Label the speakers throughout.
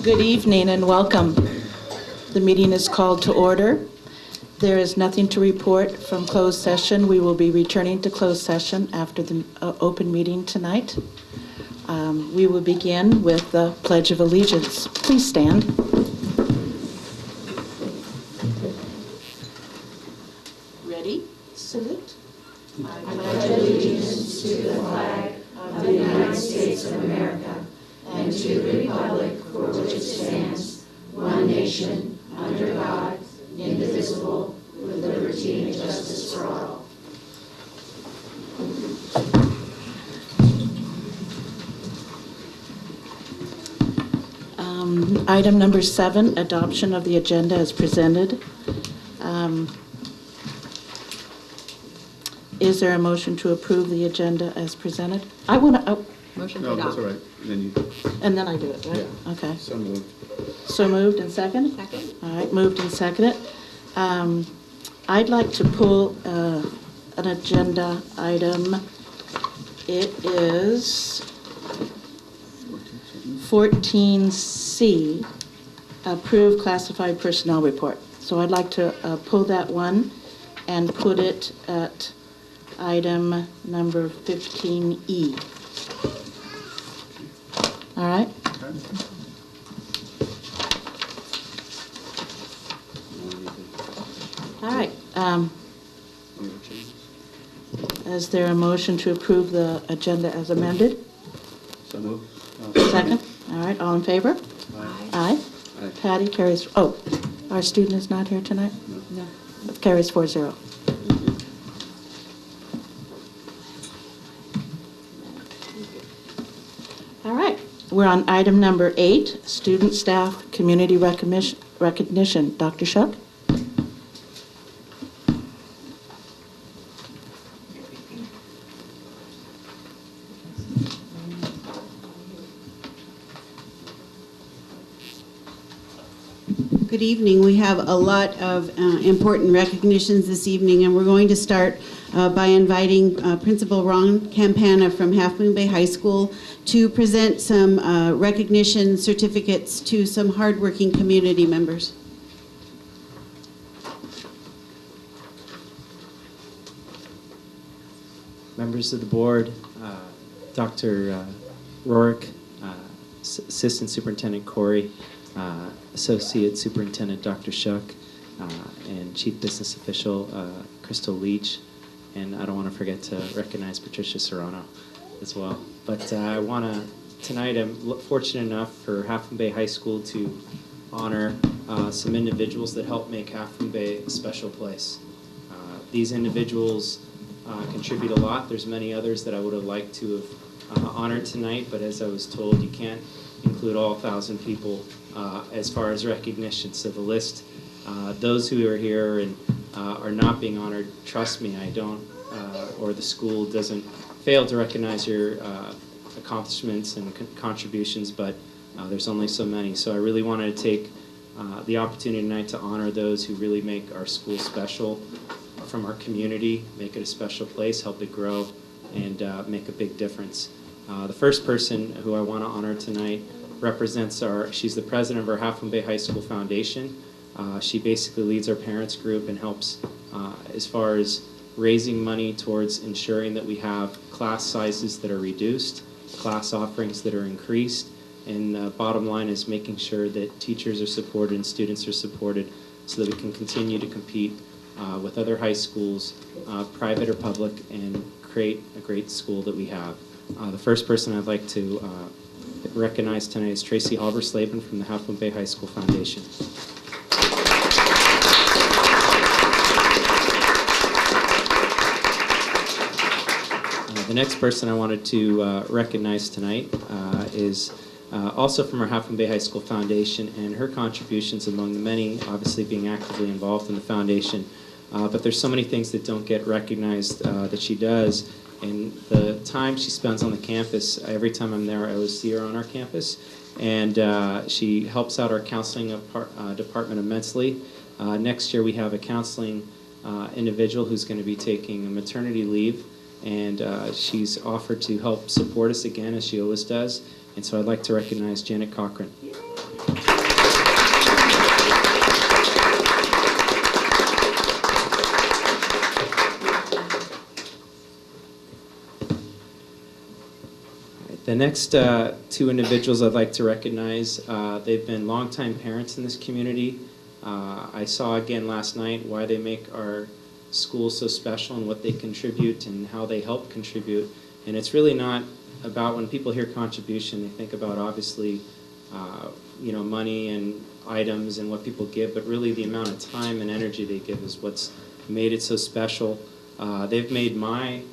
Speaker 1: Good evening and welcome. The meeting is called to order. There is nothing to report from closed session. We will be returning to closed session after the open meeting tonight. We will begin with the Pledge of Allegiance. Please stand. Ready? Salute.
Speaker 2: I pledge allegiance to the flag of the United States of America and to the republic for which it stands, one nation, under God, indivisible, with liberty and justice for all.
Speaker 1: Item number 7, adoption of the agenda as presented. Is there a motion to approve the agenda as presented? I want to.
Speaker 3: Motion to adopt. No, that's all right.
Speaker 1: And then I do it, right?
Speaker 3: Yeah.
Speaker 1: Okay.
Speaker 3: So moved.
Speaker 1: So moved and second?
Speaker 2: Second.
Speaker 1: All right, moved and seconded. I'd like to pull an agenda item. It is 14C, approve classified personnel report. So I'd like to pull that one and put it at item number 15E. All right? All right. Is there a motion to approve the agenda as amended?
Speaker 3: So moved.
Speaker 1: Second? All right, all in favor?
Speaker 3: Aye.
Speaker 1: Aye. Patty carries, oh, our student is not here tonight?
Speaker 2: No.
Speaker 1: Carries 4-0. All right, we're on item number 8, student staff community recognition. Dr. Shuck?
Speaker 4: Good evening. We have a lot of important recognitions this evening, and we're going to start by inviting Principal Ron Campana from Half Moon Bay High School to present some recognition certificates to some hardworking community members.
Speaker 5: Members of the board, Dr. Rourke, Assistant Superintendent Corey, Associate Superintendent Dr. Shuck, and Chief Business Official Crystal Leach, and I don't want to forget to recognize Patricia Serrano as well. But I want to, tonight I'm fortunate enough for Half Moon Bay High School to honor some individuals that help make Half Moon Bay a special place. These individuals contribute a lot. There's many others that I would have liked to have honored tonight, but as I was told, you can't include all 1,000 people as far as recognition. So the list, those who are here and are not being honored, trust me, I don't, or the school doesn't fail to recognize your accomplishments and contributions, but there's only so many. So I really wanted to take the opportunity tonight to honor those who really make our school special from our community, make it a special place, help it grow, and make a big difference. The first person who I want to honor tonight represents she's the president of our Half Moon Bay High School Foundation. She basically leads our parents group and helps as far as raising money towards ensuring that we have class sizes that are reduced, class offerings that are increased, and the bottom line is making sure that teachers are supported and students are supported so that we can continue to compete with other high schools, private or public, and create a great school that we have. The first person I'd like to recognize tonight is Tracy Halberslaben from the Half Moon Bay High School Foundation. The next person I wanted to recognize tonight is also from our Half Moon Bay High School Foundation, and her contributions among the many, obviously being actively involved in the foundation. But there's so many things that don't get recognized that she does. And the time she spends on the campus, every time I'm there, I always see her on our campus. And she helps out our counseling department immensely. Next year we have a counseling individual who's going to be taking a maternity leave. And she's offered to help support us again, as she always does. And so I'd like to recognize Janet Cochran. The next two individuals I'd like to recognize, they've been longtime parents in this community. I saw again last night why they make our school so special and what they contribute and how they help contribute. And it's really not about, when people hear contribution, they think about obviously money and items and what people give, but really the amount of time and energy they give is what's made it so special. They've made my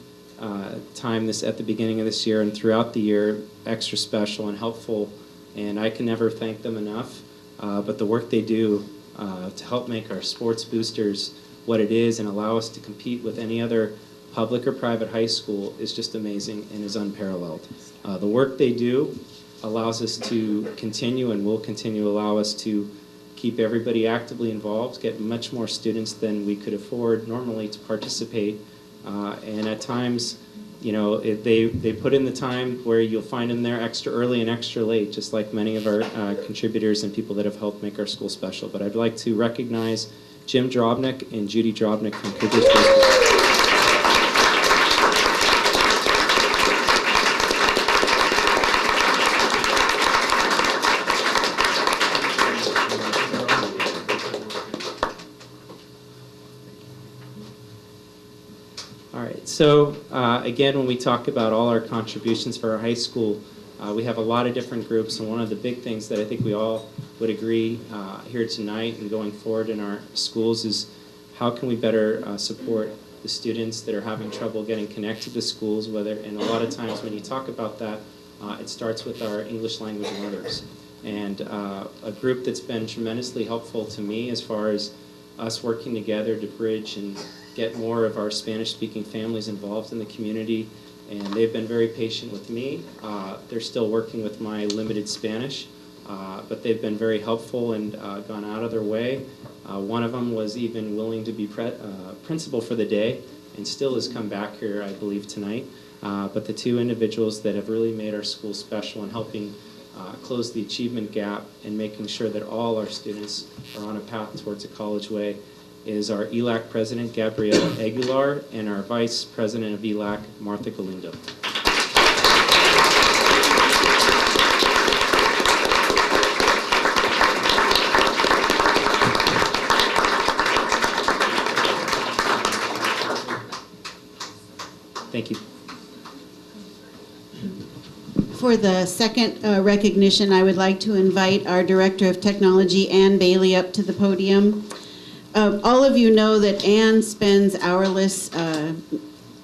Speaker 5: time at the beginning of this year and throughout the year extra special and helpful, and I can never thank them enough. But the work they do to help make our sports boosters what it is and allow us to compete with any other public or private high school is just amazing and is unparalleled. The work they do allows us to continue and will continue to allow us to keep everybody actively involved, get much more students than we could afford normally to participate. And at times, they put in the time where you'll find them there extra early and extra late, just like many of our contributors and people that have helped make our school special. But I'd like to recognize Jim Drobnik and Judy Drobnik from Cougars Baseball. So again, when we talk about all our contributions for our high school, we have a lot of different groups, and one of the big things that I think we all would agree here tonight and going forward in our schools is how can we better support the students that are having trouble getting connected to schools, and a lot of times when you talk about that, it starts with our English language learners. And a group that's been tremendously helpful to me as far as us working together to bridge and get more of our Spanish-speaking families involved in the community, and they've been very patient with me. They're still working with my limited Spanish, but they've been very helpful and gone out of their way. One of them was even willing to be principal for the day and still has come back here, I believe, tonight. But the two individuals that have really made our school special in helping close the achievement gap and making sure that all our students are on a path towards a college way is our ELAC President, Cabrillo Aguilar, and our Vice President of ELAC, Martha Galindo. Thank you.
Speaker 4: For the second recognition, I would like to invite our Director of Technology, Ann Bailey, up to the podium. All of you know that Ann spends hourless,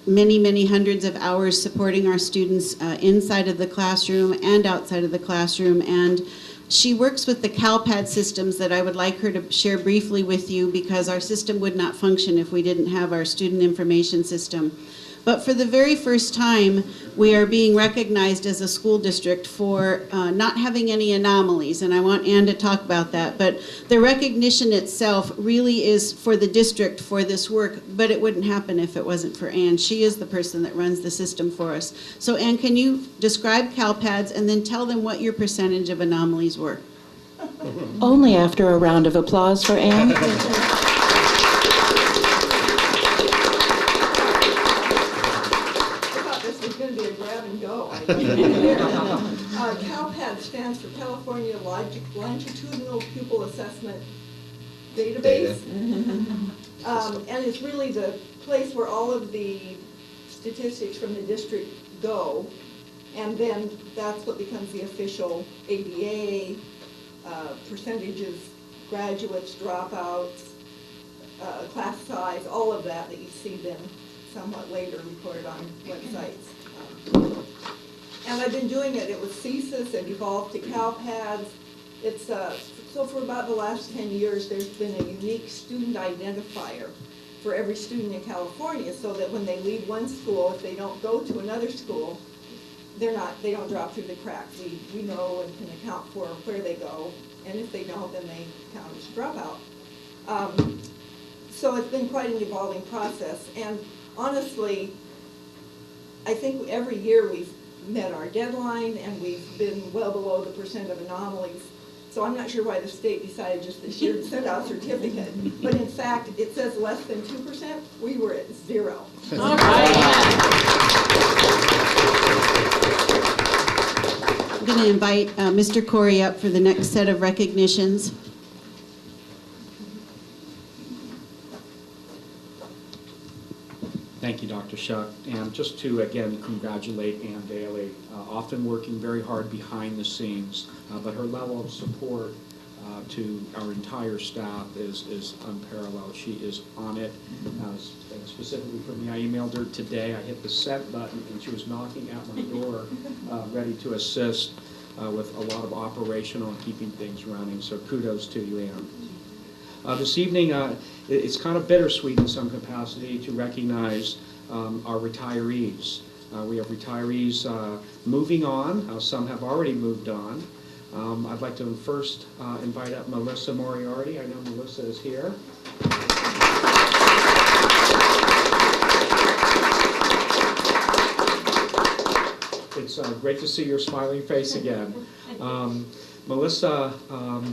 Speaker 4: many hundreds of hours supporting our students inside of the classroom and outside of the classroom, and she works with the CalPad systems that I would like her to share briefly with you because our system would not function if we didn't have our student information system. But for the very first time, we are being recognized as a school district for not having any anomalies, and I want Ann to talk about that. But the recognition itself really is for the district for this work, but it wouldn't happen if it wasn't for Ann. She is the person that runs the system for us. So Ann, can you describe CalPads and then tell them what your percentage of anomalies were?
Speaker 1: Only after a round of applause for Ann.
Speaker 6: CalPad stands for California Longitudinal Pupil Assessment Database. And it's really the place where all of the statistics from the district go. And then that's what becomes the official ADA, percentages, graduates, dropouts, class size, all of that you see then somewhat later reported on websites. And I've been doing it. It was CSIS, it evolved to CalPads. It's so for about the last 10 years, there's been a unique student identifier for every student in California, so that when they leave one school, if they don't go to another school, they don't drop through the cracks. We know and can account for where they go, and if they don't, then they count as a dropout. So it's been quite an evolving process, and honestly, I think every year we've met our deadline and we've been well below the percent of anomalies. So I'm not sure why the state decided just this year to send out a certificate. But in fact, it says less than 2%. We were at 0.
Speaker 1: All right.
Speaker 4: going to invite Mr. Corey up for the next set of recognitions.
Speaker 7: Thank you, Dr. Shuck. And just to, again, congratulate Ann Daly, often working very hard behind the scenes, but her level of support to our entire staff is unparalleled. She is on it. Specifically for me, I emailed her today. I hit the send button, and she was knocking at my door, ready to assist with a lot of operational and keeping things running. So kudos to you, Ann. This evening, it's kind of bittersweet in some capacity to recognize our retirees. We have retirees moving on. Some have already moved on. I'd like to first invite up Melissa Moriarty. I know Melissa is here. It's great to see your smiling face again. Melissa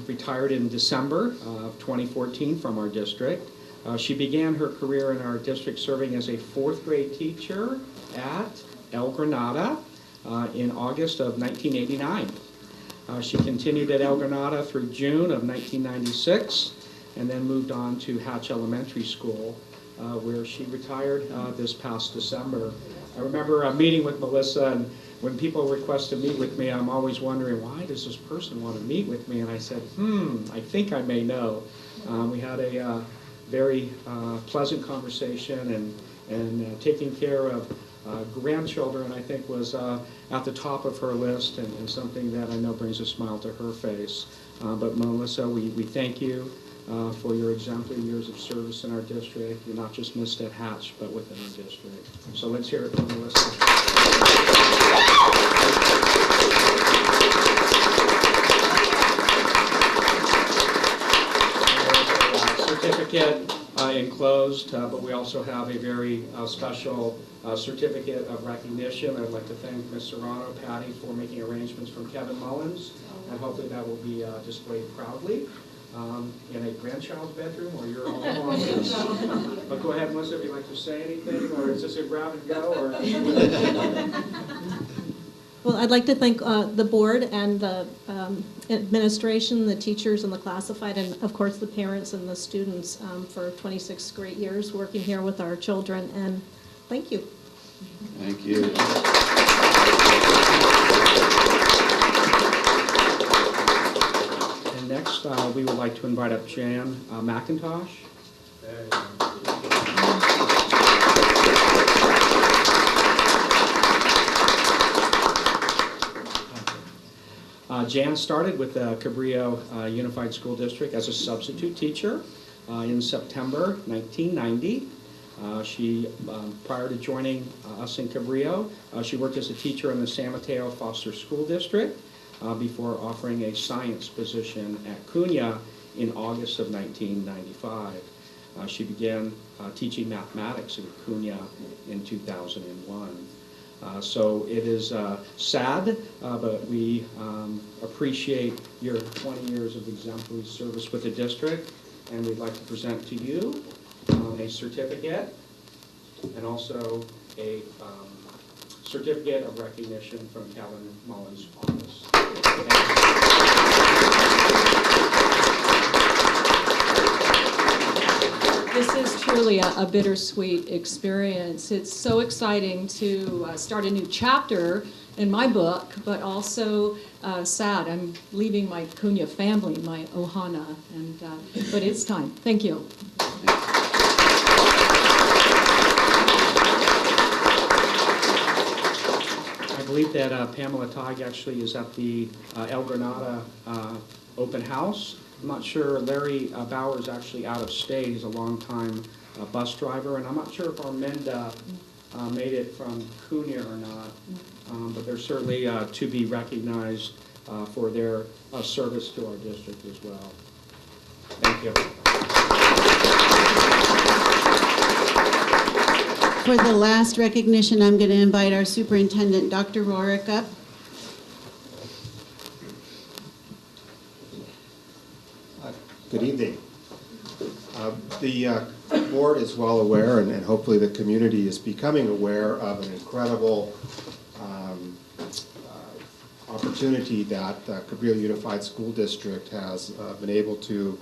Speaker 7: retired in December of 2014 from our district. She began her career in our district serving as a 4th grade teacher at El Granada in August of 1989. She continued at El Granada through June of 1996 and then moved on to Hatch Elementary School where she retired this past December. I remember meeting with Melissa, and when people request to meet with me, I'm always wondering, why does this person want to meet with me? And I said, I think I may know. We had a very pleasant conversation, and taking care of grandchildren, I think, was at the top of her list, and something that I know brings a smile to her face. But Melissa, we thank you for your exemplary years of service in our district. You're not just missed at Hatch, but within our district. So let's hear it from Melissa. Certificate enclosed, but we also have a very special certificate of recognition. I'd like to thank Ms. Serrano, Patty, for making arrangements from Kevin Mullins, and hopefully that will be displayed proudly in a grandchild's bedroom or your own office. But go ahead, Melissa, if you'd like to say anything, or is this a grab and go? Or
Speaker 8: Well, I'd like to thank the board and the administration, the teachers and the classified, and of course the parents and the students for 26 great years working here with our children, and thank you.
Speaker 3: Thank you.
Speaker 7: And next, we would like to invite up Jan McIntosh. Jan started with the Cabrillo Unified School District as a substitute teacher in September 1990. Prior to joining us in Cabrillo, she worked as a teacher in the San Mateo Foster School District before offering a science position at Cunha in August of 1995. She began teaching mathematics at Cunha in 2001. So it is sad, but we appreciate your 20 years of exemplary service with the district, and we'd like to present to you a certificate and also a certificate of recognition from Kevin Mullins' office.
Speaker 9: This is truly a bittersweet experience. It's so exciting to start a new chapter in my book, but also sad. I'm leaving my Cunha family, my Ohana, but it's time. Thank you.
Speaker 7: I believe that Pamela Tighe actually is at the El Granada open house. I'm not sure. Larry Bauer is actually out of state. He's a longtime bus driver, and I'm not sure if Arminda made it from Cunha or not, but they're certainly to be recognized for their service to our district as well. Thank you.
Speaker 4: For the last recognition, I'm going to invite our superintendent, Dr. Rorick, up.
Speaker 10: Good evening. The board is well aware, and hopefully the community is becoming aware of an incredible opportunity opportunity that Cabrillo Unified School District has been able to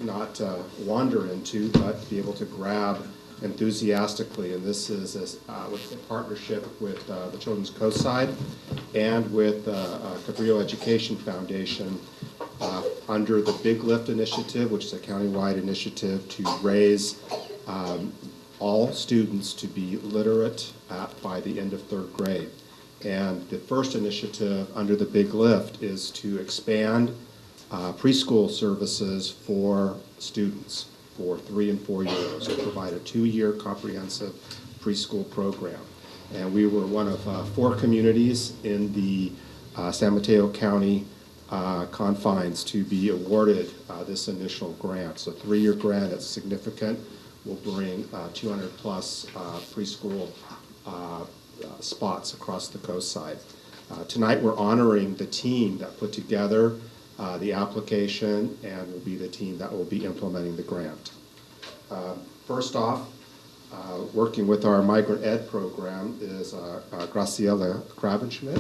Speaker 10: not wander into, but be able to grab enthusiastically. And this is with a partnership with the Children's Coast Side and with Cabrillo Education Foundation under the Big Lift Initiative, which is a countywide initiative to raise all students to be literate by the end of 3rd grade. And the first initiative under the Big Lift is to expand preschool services for students for 3 and 4 years. We provide a 2-year comprehensive preschool program. And we were one of 4 communities in the San Mateo County confines to be awarded this initial grant. So 3-year grant, it's significant. Will bring 200 plus preschool spots across the coast side. Tonight we're honoring the team that put together the application and will be the team that will be implementing the grant. First off, working with our migrant ed program is Graciela Kravenschmidt.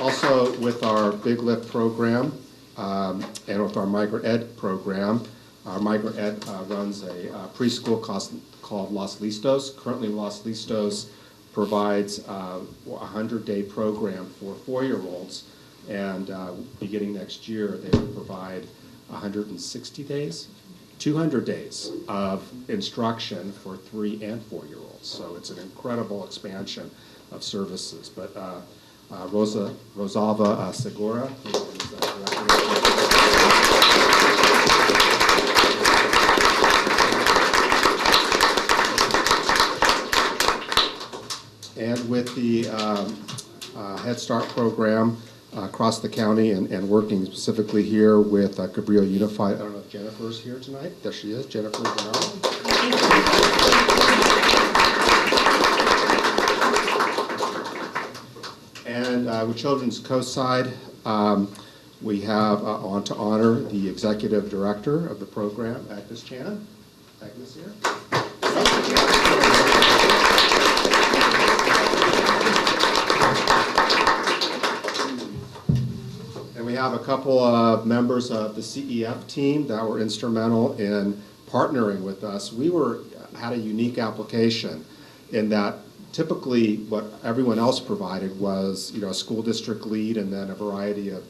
Speaker 10: Also with our Big Lift program and with our migrant ed program, our migrant ed runs a preschool called Los Listos. Currently Los Listos provides a 100-day program for 4-year-olds, and beginning next year they will provide 160 days, 200 days of instruction for 3 and 4-year-olds. So it's an incredible expansion of services. But Rosalva Segura, who is and with the Head Start program across the county and working specifically here with Cabrillo Unified. I don't know if Jennifer's here tonight. There she is, Jennifer Bernard. And with Children's Coast Side, we have on to honor the executive director of the program, Agnes Chan. Agnes here. And we have a couple of members of the CEF team that were instrumental in partnering with us. We had a unique application in that typically what everyone else provided was, a school district lead and then a variety of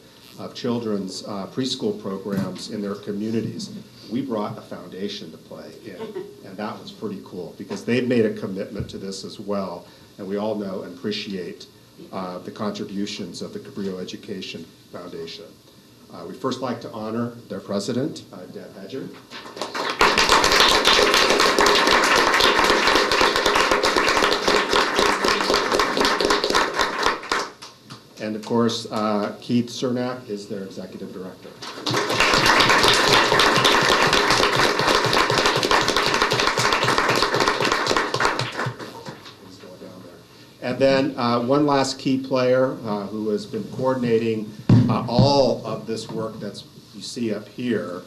Speaker 10: children's preschool programs in their communities. We brought a foundation to play in, and that was pretty cool because they've made a commitment to this as well, and we all know and appreciate the contributions of the Cabrillo Education Foundation. We'd first like to honor their president, Deb Hedger. And of course, Keith Cernak is their executive director. He's going down there. And then one last key player who has been coordinating all of this work that you see up here,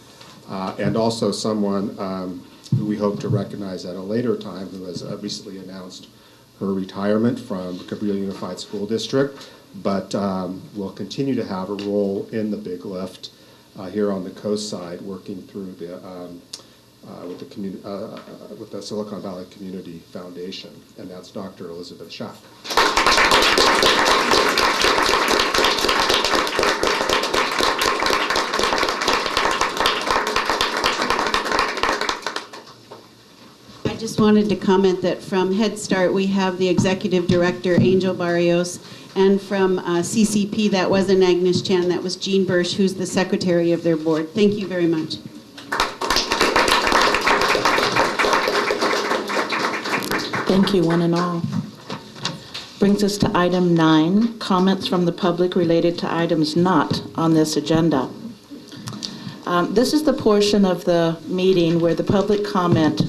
Speaker 10: and also someone who we hope to recognize at a later time, who has recently announced her retirement from Cabrillo Unified School District, but will continue to have a role in the Big Lift here on the coast side, working through with the Silicon Valley Community Foundation, and that's Dr. Elizabeth Schack.
Speaker 4: I just wanted to comment that from Head Start, we have the executive director, Angel Barrios, and from CCP, that wasn't Agnes Chan, that was Jean Bursch, who's the secretary of their board. Thank you very much.
Speaker 1: Thank you, one and all. Brings us to item 9, comments from the public related to items not on this agenda. This is the portion of the meeting where the public comment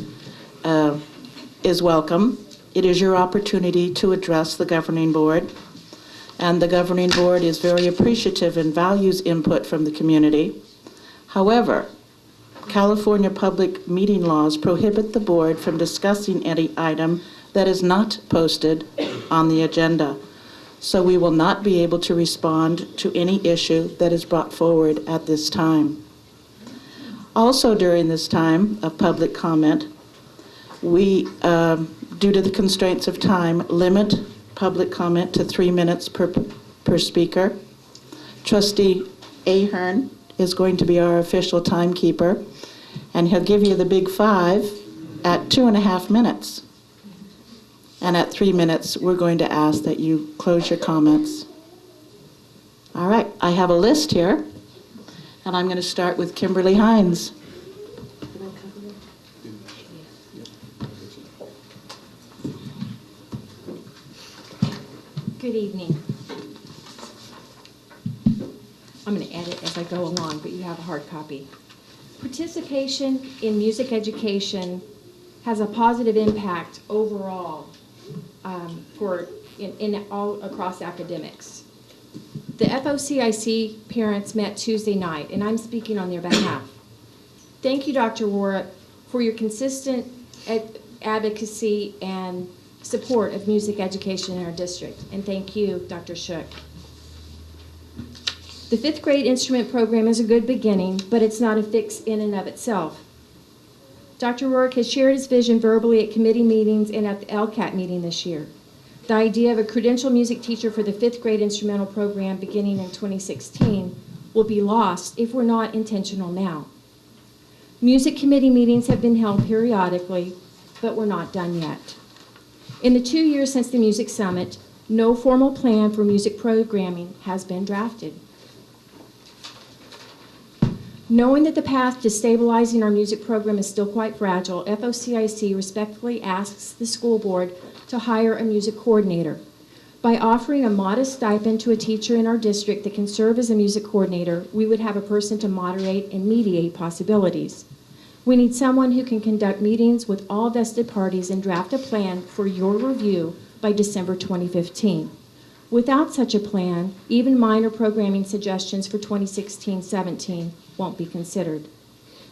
Speaker 1: is welcome. It is your opportunity to address the governing board, and the governing board is very appreciative and values input from the community. However, California public meeting laws prohibit the board from discussing any item that is not posted on the agenda. So we will not be able to respond to any issue that is brought forward at this time. Also during this time of public comment, we, due to the constraints of time, limit public comment to 3 minutes per speaker. Trustee Ahern is going to be our official timekeeper, and he'll give you the big 5 at 2.5 minutes. And at 3 minutes, we're going to ask that you close your comments. All right, I have a list here, and I'm going to start with Kimberly Hines.
Speaker 11: Good evening. I'm going to edit as I go along, but you have a hard copy. Participation in music education has a positive impact overall in all across academics. The FOCIC parents met Tuesday night, and I'm speaking on their behalf. Thank you, Dr. Rohrer, for your consistent advocacy and support of music education in our district. And thank you, Dr. Shook. The 5th grade instrument program is a good beginning, but it's not a fix in and of itself. Dr. Rourke has shared his vision verbally at committee meetings and at the LCAT meeting this year. The idea of a credentialed music teacher for the 5th grade instrumental program beginning in 2016 will be lost if we're not intentional now. Music committee meetings have been held periodically, but we're not done yet. In the 2 years since the Music Summit, no formal plan for music programming has been drafted. Knowing that the path to stabilizing our music program is still quite fragile, FOCIC respectfully asks the school board to hire a music coordinator. By offering a modest stipend to a teacher in our district that can serve as a music coordinator, we would have a person to moderate and mediate possibilities. We need someone who can conduct meetings with all vested parties and draft a plan for your review by December 2015. Without such a plan, even minor programming suggestions for 2016-17 won't be considered.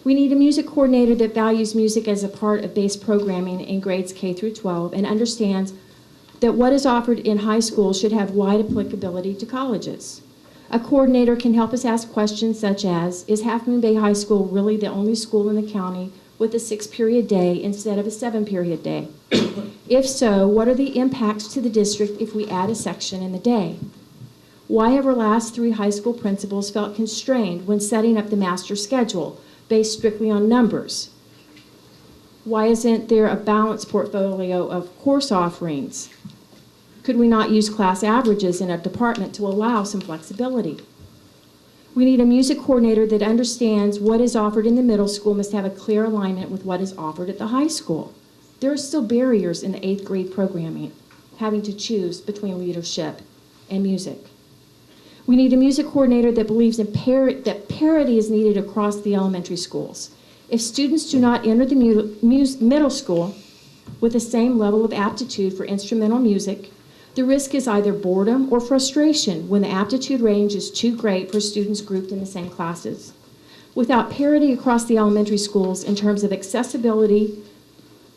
Speaker 11: We need a music coordinator that values music as a part of base programming in grades K through 12 and understands that what is offered in high school should have wide applicability to colleges. A coordinator can help us ask questions such as, is Half Moon Bay High School really the only school in the county with a 6-period day instead of a 7-period day? If so, what are the impacts to the district if we add a section in the day? Why have our last 3 high school principals felt constrained when setting up the master schedule based strictly on numbers? Why isn't there a balanced portfolio of course offerings? Could we not use class averages in a department to allow some flexibility? We need a music coordinator that understands what is offered in the middle school must have a clear alignment with what is offered at the high school. There are still barriers in the 8th grade programming, having to choose between leadership and music. We need a music coordinator that believes in that parity is needed across the elementary schools. If students do not enter the middle school with the same level of aptitude for instrumental music, the risk is either boredom or frustration when the aptitude range is too great for students grouped in the same classes. Without parity across the elementary schools in terms of accessibility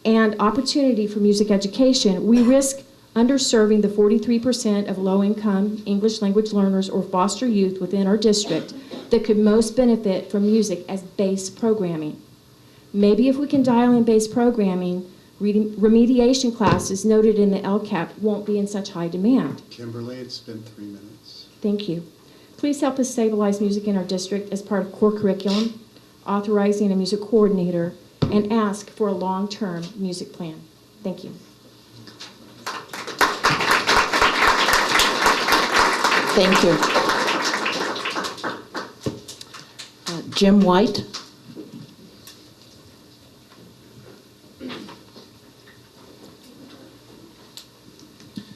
Speaker 11: and opportunity for music education, we risk underserving the 43% of low-income English language learners or foster youth within our district that could most benefit from music as base programming. Maybe if we can dial in base programming, remediation classes noted in the LCAP won't be in such high demand.
Speaker 12: Kimberly, it's been 3 minutes.
Speaker 11: Thank you. Please help us stabilize music in our district as part of core curriculum, authorizing a music coordinator, and ask for a long-term music plan. Thank you.
Speaker 1: Thank you. Jim White.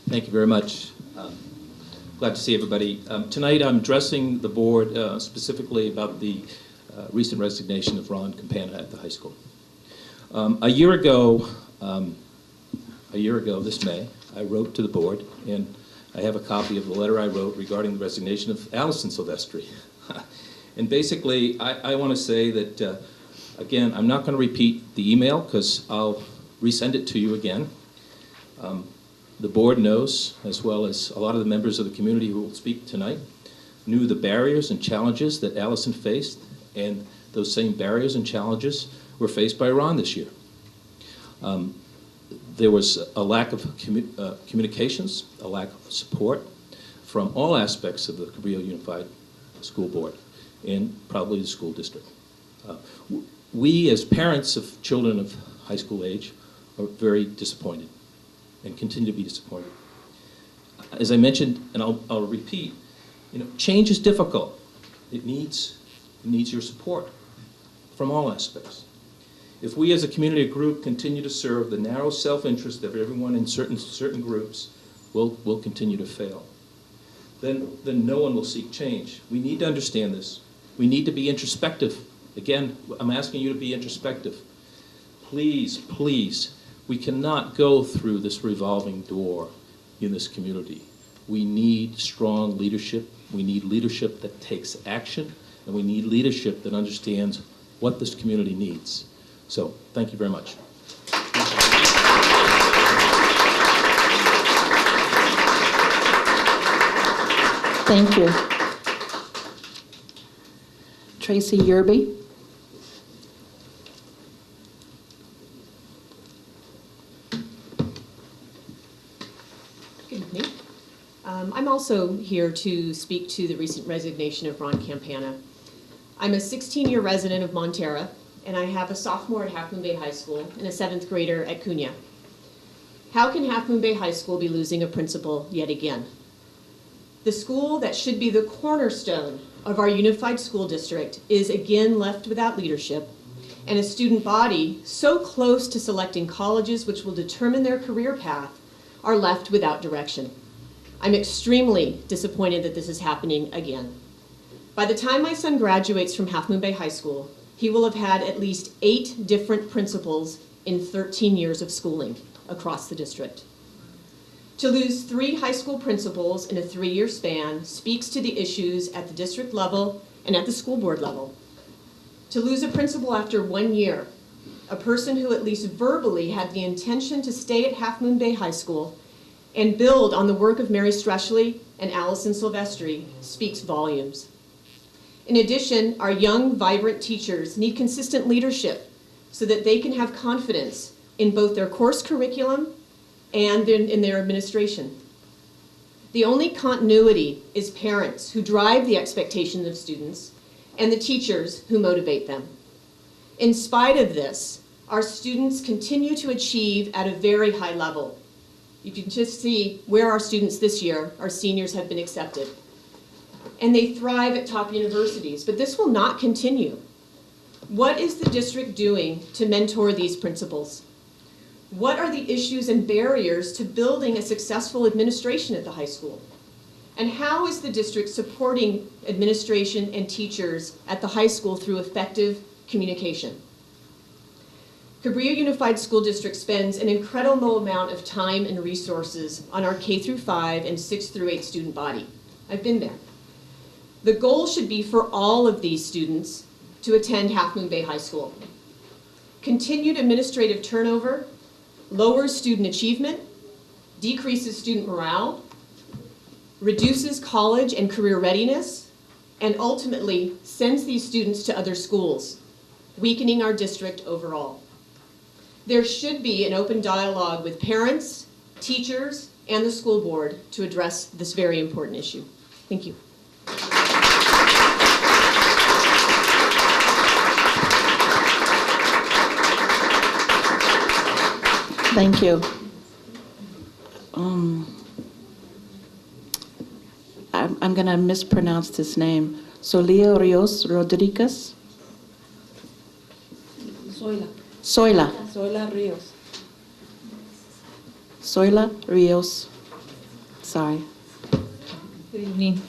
Speaker 13: Thank you very much. Glad to see everybody. Tonight I'm addressing the board specifically about the recent resignation of Ron Campana at the high school. A year ago this May, I wrote to the board, and I have a copy of the letter I wrote regarding the resignation of Allison Silvestri. And basically, I want to say that Again, I'm not going to repeat the email because I'll resend it to you again. The board knows, as well as a lot of the members of the community who will speak tonight, knew the barriers and challenges that Allison faced, and those same barriers and challenges were faced by Ron this year. There was a lack of communications, a lack of support from all aspects of the Cabrillo Unified School Board and probably the school district. We, as parents of children of high school age, are very disappointed and continue to be disappointed. As I mentioned, and I'll repeat, change is difficult. It needs your support from all aspects. If we as a community group continue to serve the narrow self-interest of everyone in certain groups, we'll continue to fail. Then no one will seek change. We need to understand this. We need to be introspective. Again, I'm asking you to be introspective. Please, please, we cannot go through this revolving door in this community. We need strong leadership. We need leadership that takes action, and we need leadership that understands what this community needs. So, thank you very much.
Speaker 1: Thank you. Tracy Yerby.
Speaker 14: Good evening. I'm also here to speak to the recent resignation of Ron Campana. I'm a 16-year resident of Montera, and I have a sophomore at Half Moon Bay High School and a 7th grader at Cunha. How can Half Moon Bay High School be losing a principal yet again? The school that should be the cornerstone of our unified school district is again left without leadership, and a student body so close to selecting colleges which will determine their career path are left without direction. I'm extremely disappointed that this is happening again. By the time my son graduates from Half Moon Bay High School, he will have had at least 8 different principals in 13 years of schooling across the district. To lose 3 high school principals in a 3-year span speaks to the issues at the district level and at the school board level. To lose a principal after 1 year, a person who at least verbally had the intention to stay at Half Moon Bay High School and build on the work of Mary Streschley and Allison Silvestri, speaks volumes. In addition, our young, vibrant teachers need consistent leadership so that they can have confidence in both their course curriculum and in their administration. The only continuity is parents who drive the expectations of students and the teachers who motivate them. In spite of this, our students continue to achieve at a very high level. You can just see where our students this year, our seniors, have been accepted. And they thrive at top universities, but this will not continue. What is the district doing to mentor these principals? What are the issues and barriers to building a successful administration at the high school? And how is the district supporting administration and teachers at the high school through effective communication? Cabrillo Unified School District spends an incredible amount of time and resources on our K-5 and 6-8 student body. I've been there. The goal should be for all of these students to attend Half Moon Bay High School. Continued administrative turnover lowers student achievement, decreases student morale, reduces college and career readiness, and ultimately sends these students to other schools, weakening our district overall. There should be an open dialogue with parents, teachers, and the school board to address this very important issue. Thank you.
Speaker 1: Thank you. I'm going to mispronounce this name. Solia Rios Rodriguez? Zoila
Speaker 15: Rios.
Speaker 1: Zoila Rios. Sorry.
Speaker 15: Good evening.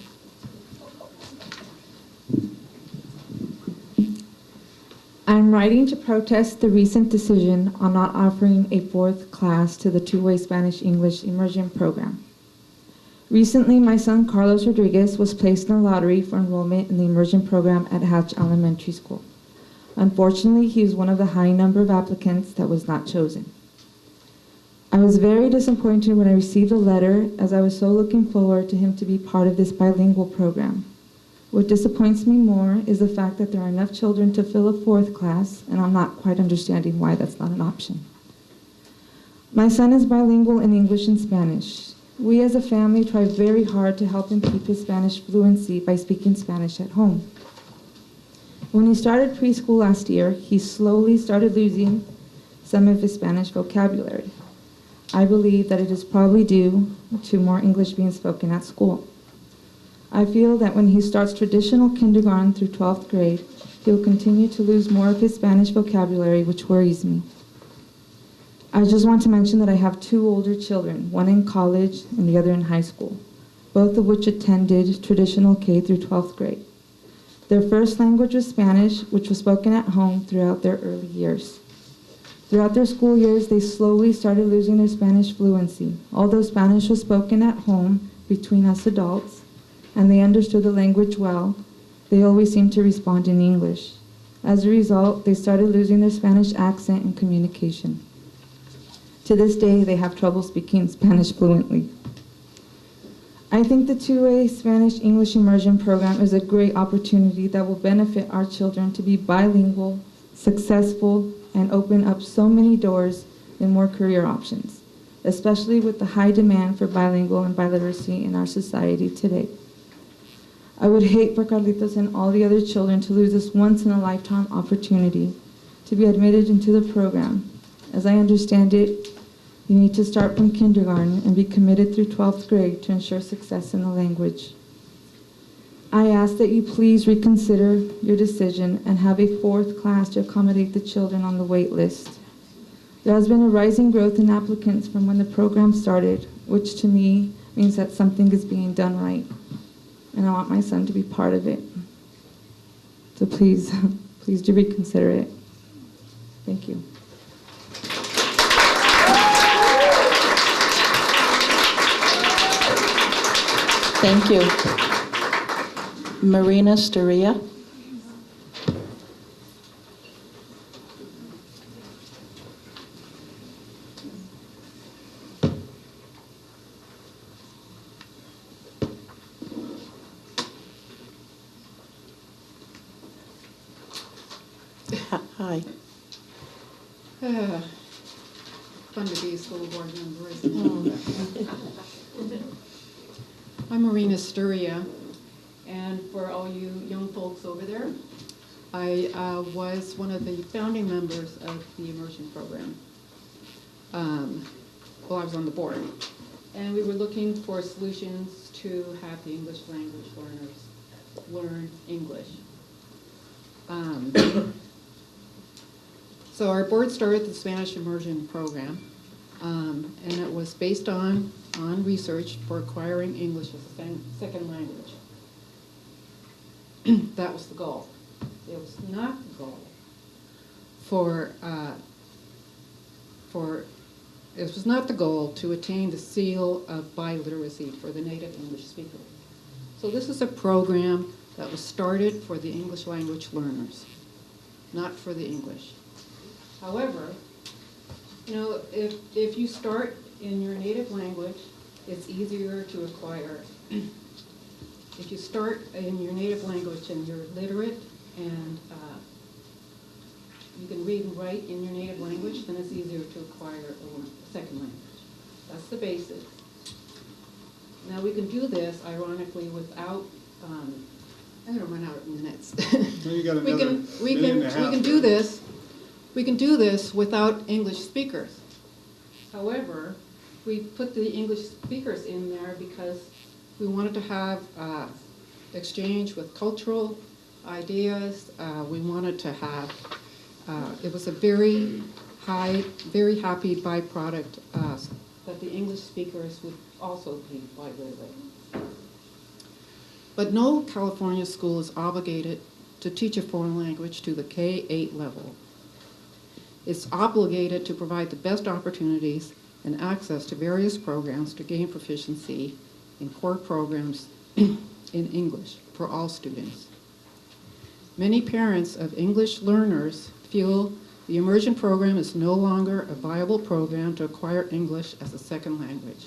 Speaker 15: I'm writing to protest the recent decision on not offering a 4th class to the two-way Spanish-English immersion program. Recently, my son Carlos Rodriguez was placed in a lottery for enrollment in the immersion program at Hatch Elementary School. Unfortunately, he was one of the high number of applicants that was not chosen. I was very disappointed when I received a letter, as I was so looking forward to him to be part of this bilingual program. What disappoints me more is the fact that there are enough children to fill a 4th class, and I'm not quite understanding why that's not an option. My son is bilingual in English and Spanish. We as a family try very hard to help him keep his Spanish fluency by speaking Spanish at home. When he started preschool last year, he slowly started losing some of his Spanish vocabulary. I believe that it is probably due to more English being spoken at school. I feel that when he starts traditional kindergarten through 12th grade, he'll continue to lose more of his Spanish vocabulary, which worries me. I just want to mention that I have 2 older children, one in college and the other in high school, both of which attended traditional K through 12th grade. Their first language was Spanish, which was spoken at home throughout their early years. Throughout their school years, they slowly started losing their Spanish fluency. Although Spanish was spoken at home between us adults, and they understood the language well, they always seemed to respond in English. As a result, they started losing their Spanish accent and communication. To this day, they have trouble speaking Spanish fluently. I think the two-way Spanish-English immersion program is a great opportunity that will benefit our children to be bilingual, successful, and open up so many doors and more career options, especially with the high demand for bilingual and biliteracy in our society today. I would hate for Carlitos and all the other children to lose this once-in-a-lifetime opportunity to be admitted into the program. As I understand it, you need to start from kindergarten and be committed through 12th grade to ensure success in the language. I ask that you please reconsider your decision and have a 4th class to accommodate the children on the wait list. There has been a rising growth in applicants from when the program started, which to me means that something is being done right. And I want my son to be part of it. So please, please do reconsider it. Thank you.
Speaker 1: Thank you. Marina Storia. Hi.
Speaker 16: Fun to be a school board member, isn't it? I'm Marina Sturia, and for all you young folks over there, I was one of the founding members of the immersion program. Well, I was on the board, and we were looking for solutions to have the English language learners learn English. So our board started the Spanish immersion program, and it was based on research for acquiring English as a second language. That was the goal. It was not the goal it was not the goal to attain the seal of biliteracy for the native English speaker. So this is a program that was started for the English language learners, not for the English. However, you know, if you start in your native language, it's easier to acquire. If you start in your native language and you're literate and you can read and write in your native language, then it's easier to acquire a second language. That's the basics. Now we can do this, ironically, without, I'm going to run out of minutes.
Speaker 12: No, you got another
Speaker 16: we can do this. We can do this without English speakers. However, we put the English speakers in there because we wanted to have exchange with cultural ideas. We wanted to have, it was a very happy byproduct that the English speakers would also be bilingual. But no California school is obligated to teach a foreign language to the K-8 level. It's obligated to provide the best opportunities and access to various programs to gain proficiency in core programs in English for all students. Many parents of English learners feel the immersion program is no longer a viable program to acquire English as a second language.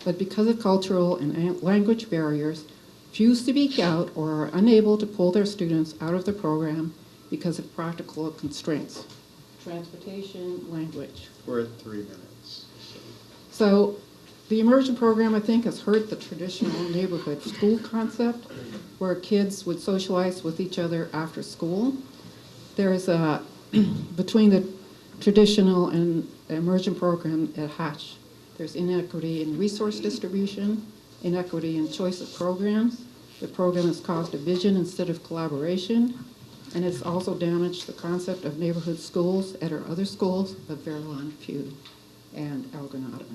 Speaker 16: But because of cultural and language barriers, few speak out or are unable to pull their students out of the program because of practical constraints. Transportation, language.
Speaker 12: We're at 3 minutes.
Speaker 16: So the immersion program, I think, has hurt the traditional neighborhood school concept where kids would socialize with each other after school. There's a, between the traditional and immersion program at Hatch, there's inequity in resource distribution, inequity in choice of programs. The program has caused division instead of collaboration, and it's also damaged the concept of neighborhood schools at our other schools of Fairlawn, Pew, and El Granado.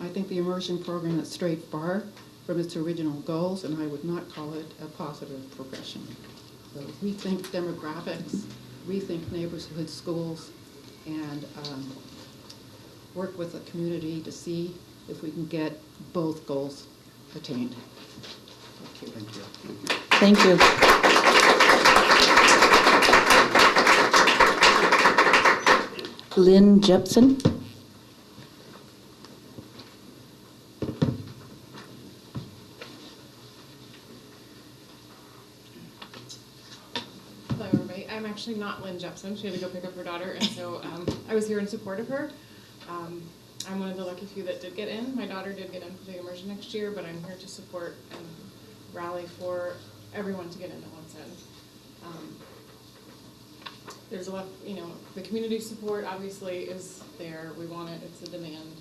Speaker 16: I think the immersion program is strayed far from its original goals, and I would not call it a positive progression. So rethink demographics, rethink neighborhood schools, and work with the community to see if we can get both goals attained. Thank you.
Speaker 1: Thank you. Lynn Jepson.
Speaker 17: Hello, everybody. I'm actually not Lynn Jepson. She had to go pick up her daughter, and so I was here in support of her. I'm one of the lucky few that did get in. My daughter did get in for the immersion next year, but I'm here to support and rally for everyone to get into once in. There's a lot, the community support obviously is there. We want it. It's a demand.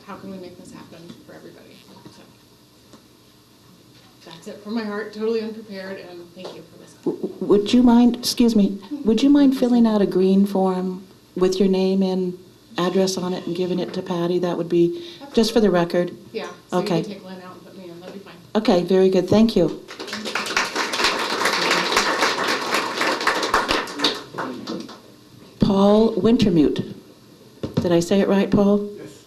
Speaker 17: How can we make this happen for everybody? So that's it from my heart. Totally unprepared, and thank you for this.
Speaker 1: Would you mind filling out a green form with your name and address on it and giving it to Patty? That would be, just for the record.
Speaker 17: Yeah, so
Speaker 1: okay.
Speaker 17: You can take Lynn out and put me in. That'd be fine.
Speaker 1: Okay, very good. Thank you. Paul Wintermute. Did I say it right, Paul?
Speaker 18: Yes.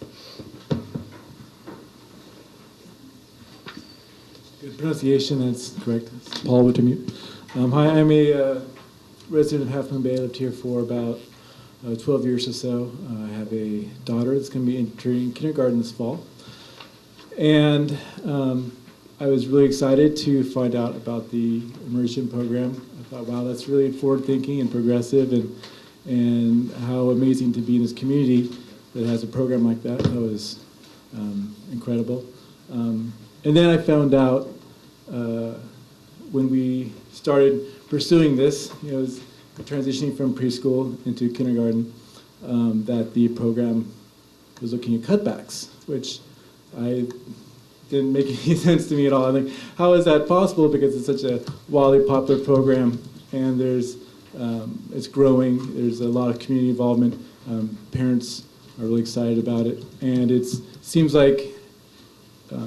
Speaker 18: Good pronunciation, that's correct. It's Paul Wintermute. Hi, I'm a resident of Half Moon Bay. I lived here for about 12 years or so. I have a daughter that's going to be entering kindergarten this fall. And I was really excited to find out about the immersion program. I thought, wow, that's really forward-thinking and progressive, and how amazing to be in this community that has a program like that. That was incredible. And then I found out when we started pursuing this, it was transitioning from preschool into kindergarten, that the program was looking at cutbacks, which I didn't make any sense to me at all. I think, how is that possible? Because it's such a wildly popular program, and it's growing. There's a lot of community involvement. Parents are really excited about it, and it seems like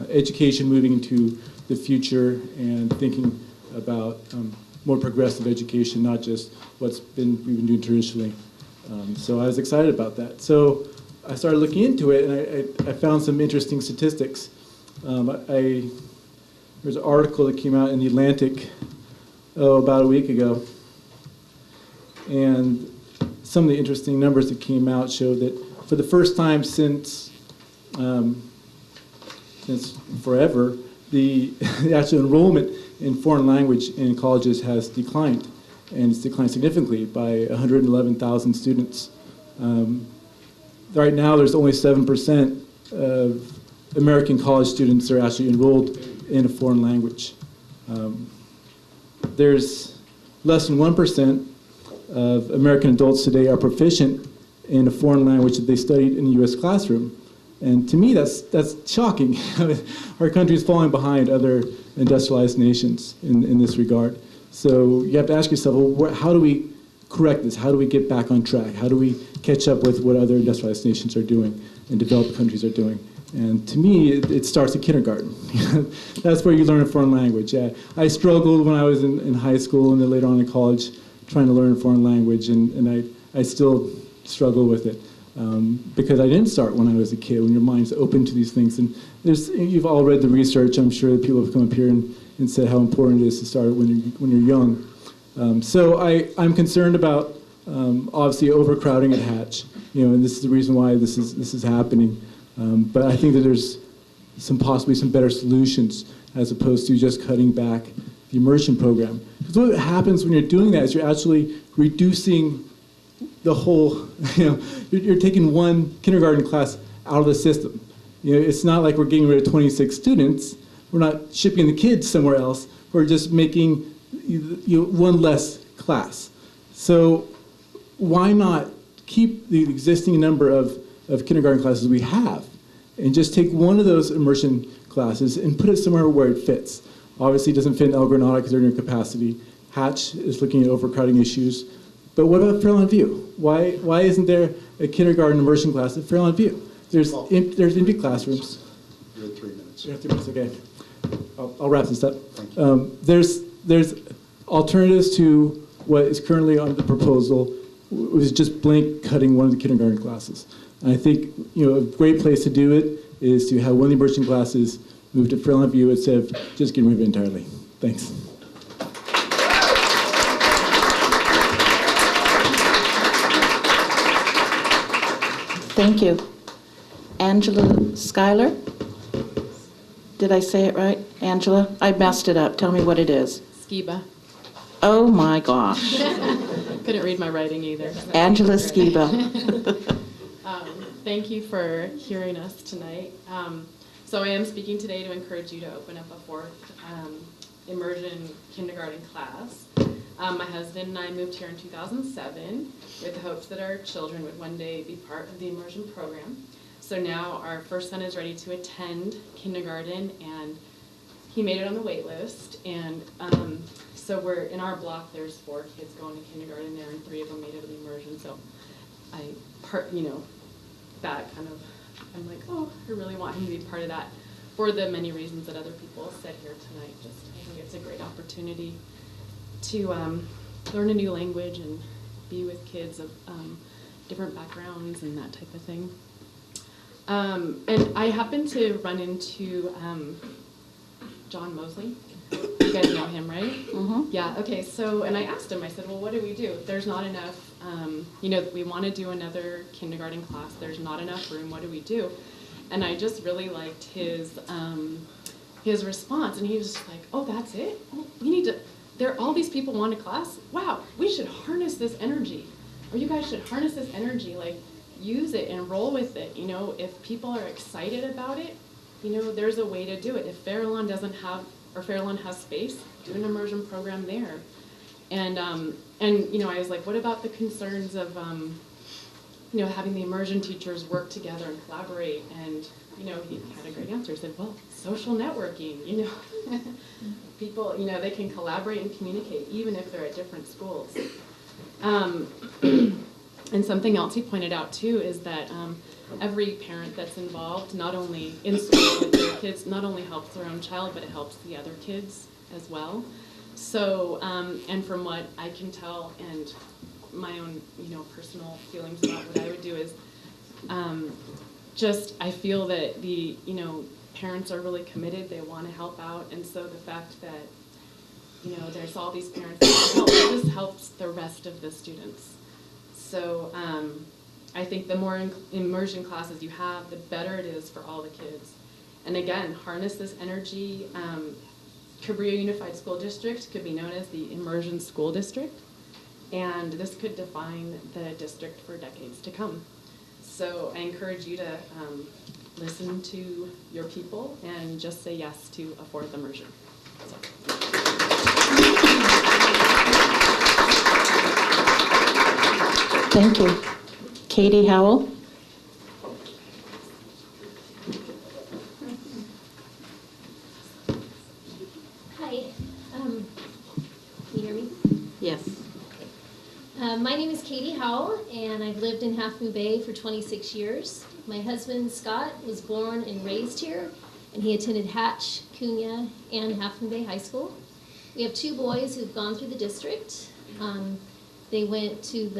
Speaker 18: education moving into the future and thinking about more progressive education, not just we've been doing traditionally. So I was excited about that. So I started looking into it, and I found some interesting statistics. There's an article that came out in the Atlantic about a week ago, and some of the interesting numbers that came out showed that for the first time since forever, the actual enrollment in foreign language in colleges has declined, and it's declined significantly by 111,000 students. Right now, there's only 7% of American college students are actually enrolled in a foreign language. There's less than 1% of American adults today are proficient in a foreign language that they studied in a U.S. classroom. And to me, that's shocking. Our country is falling behind other industrialized nations in this regard. So you have to ask yourself, well, how do we correct this? How do we get back on track? How do we catch up with what other industrialized nations are doing and developed countries are doing? And to me, it starts at kindergarten. That's where you learn a foreign language. I struggled when I was in high school and then later on in college trying to learn a foreign language, and I still struggle with it. because I didn't start when I was a kid, when your mind's open to these things. And you've all read the research. I'm sure that people have come up here and said how important it is to start when you're young. So I'm concerned about obviously overcrowding at Hatch, and this is the reason why this is happening. But I think that there's possibly some better solutions as opposed to just cutting back the immersion program. Because what happens when you're doing that is you're actually reducing the whole, you're taking one kindergarten class out of the system. It's not like we're getting rid of 26 students. We're not shipping the kids somewhere else. We're just making one less class. So why not keep the existing number of kindergarten classes we have and just take one of those immersion classes and put it somewhere where it fits? Obviously, it doesn't fit in El Granada because they're near capacity. Hatch is looking at overcrowding issues. But what about Fairlawn View? Why isn't there a kindergarten immersion class at Fairlawn View? There's empty classrooms.
Speaker 12: You're at 3 minutes.
Speaker 18: You're at 3 minutes, okay. I'll wrap this up. There's alternatives to what is currently on the proposal, which is just blank cutting one of the kindergarten classes. And I think a great place to do it is to have one of the immersion classes moved to Fairlawn View instead of just getting rid of it entirely. Thanks.
Speaker 1: Thank you. Angela Schuyler? Did I say it right? Angela? I messed it up. Tell me what it is.
Speaker 19: Skiba.
Speaker 1: Oh my gosh.
Speaker 19: Couldn't read my writing either.
Speaker 1: Angela Skiba.
Speaker 19: Thank you for hearing us tonight. So I am speaking today to encourage you to open up a fourth immersion kindergarten class. My husband and I moved here in 2007 with the hopes that our children would one day be part of the immersion program. So now our first son is ready to attend kindergarten, and he made it on the wait list. And so we're in our block. There's 4 kids going to kindergarten there, and 3 of them made it to the immersion. So that kind of, I'm like, oh, I really want him to be part of that for the many reasons that other people said here tonight. I think it's a great opportunity to learn a new language and be with kids of different backgrounds and that type of thing. And I happened to run into John Mosley. You guys know him, right?
Speaker 1: Mm-hmm.
Speaker 19: Yeah, okay, so, and I asked him, I said, well, what do we do? If there's not enough, we want to do another kindergarten class, there's not enough room, what do we do? And I just really liked his response, and he was just like, oh, that's it? Oh, we need to, all these people want a class? Wow, we should harness this energy. Or you guys should harness this energy, use it and roll with it. If people are excited about it, there's a way to do it. If Fairlawn Fairlawn has space, do an immersion program there. And I was like, what about the concerns of having the immersion teachers work together and collaborate? And he had a great answer. He said, well, social networking, people, they can collaborate and communicate even if they're at different schools. And something else he pointed out too is that every parent that's involved, not only in school with their kids, not only helps their own child, but it helps the other kids as well. So, and from what I can tell, and my own, personal feelings about what I would do is, I feel that the, parents are really committed, they want to help out, and so the fact that, there's all these parents that help, it just helps the rest of the students. So, I think the more immersion classes you have, the better it is for all the kids. And again, harness this energy. Cabrillo Unified School District could be known as the Immersion School District, and this could define the district for decades to come. So I encourage you to listen to your people and just say yes to a fourth immersion. So.
Speaker 1: Thank you. Katie Howell?
Speaker 20: Hi. Can you hear me?
Speaker 1: Yes.
Speaker 20: My name is Katie Howell, and I've lived in Half Moon Bay for 26 years. My husband, Scott, was born and raised here, and he attended Hatch, Cunha, and Half Moon Bay High School. We have 2 boys who've gone through the district. They went through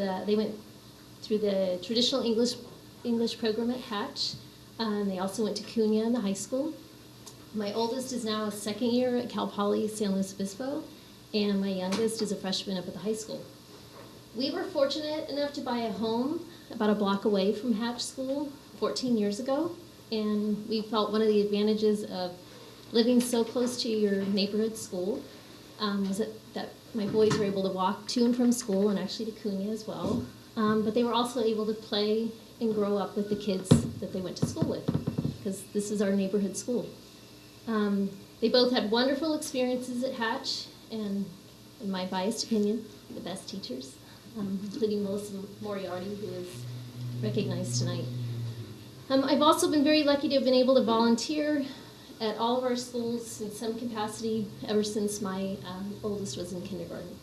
Speaker 20: the traditional English English program at Hatch. They also went to Cunha in the high school. My oldest is now a second year at Cal Poly San Luis Obispo, and my youngest is a freshman up at the high school. We were fortunate enough to buy a home about a block away from Hatch School 14 years ago, and we felt one of the advantages of living so close to your neighborhood school was that my boys were able to walk to and from school, and actually to Cunha as well, but they were also able to play and grow up with the kids that they went to school with, because this is our neighborhood school. They both had wonderful experiences at Hatch, and in my biased opinion, the best teachers, including Melissa Moriarty, who is recognized tonight. I've also been very lucky to have been able to volunteer at all of our schools in some capacity ever since my oldest was in kindergarten.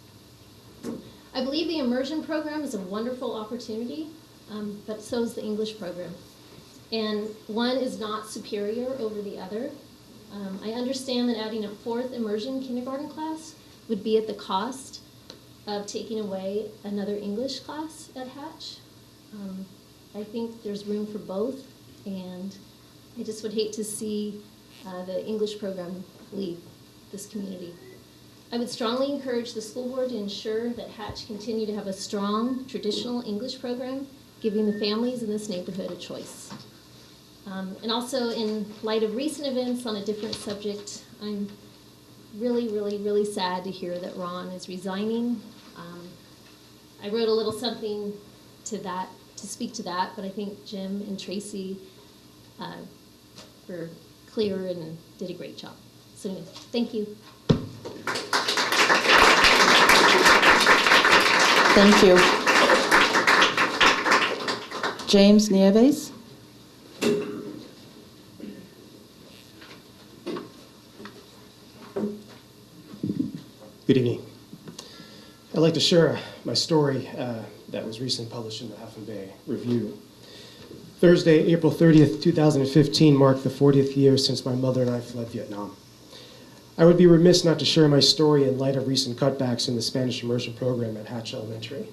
Speaker 20: I believe the immersion program is a wonderful opportunity, but so is the English program. And one is not superior over the other. I understand that adding a fourth immersion kindergarten class would be at the cost of taking away another English class at Hatch. I think there's room for both, and I just would hate to see the English program leave this community. I would strongly encourage the school board to ensure that Hatch continue to have a strong traditional English program, giving the families in this neighborhood a choice. And also, in light of recent events on a different subject, I'm really, really, really sad to hear that Ron is resigning. I wrote a little something to speak to that, but I think Jim and Tracy were clear and did a great job. So anyway, thank you.
Speaker 1: Thank you. James Nieves.
Speaker 21: Good evening. I'd like to share my story that was recently published in the Half Moon Bay Review. Thursday, April 30th, 2015 marked the 40th year since my mother and I fled Vietnam. I would be remiss not to share my story in light of recent cutbacks in the Spanish immersion program at Hatch Elementary.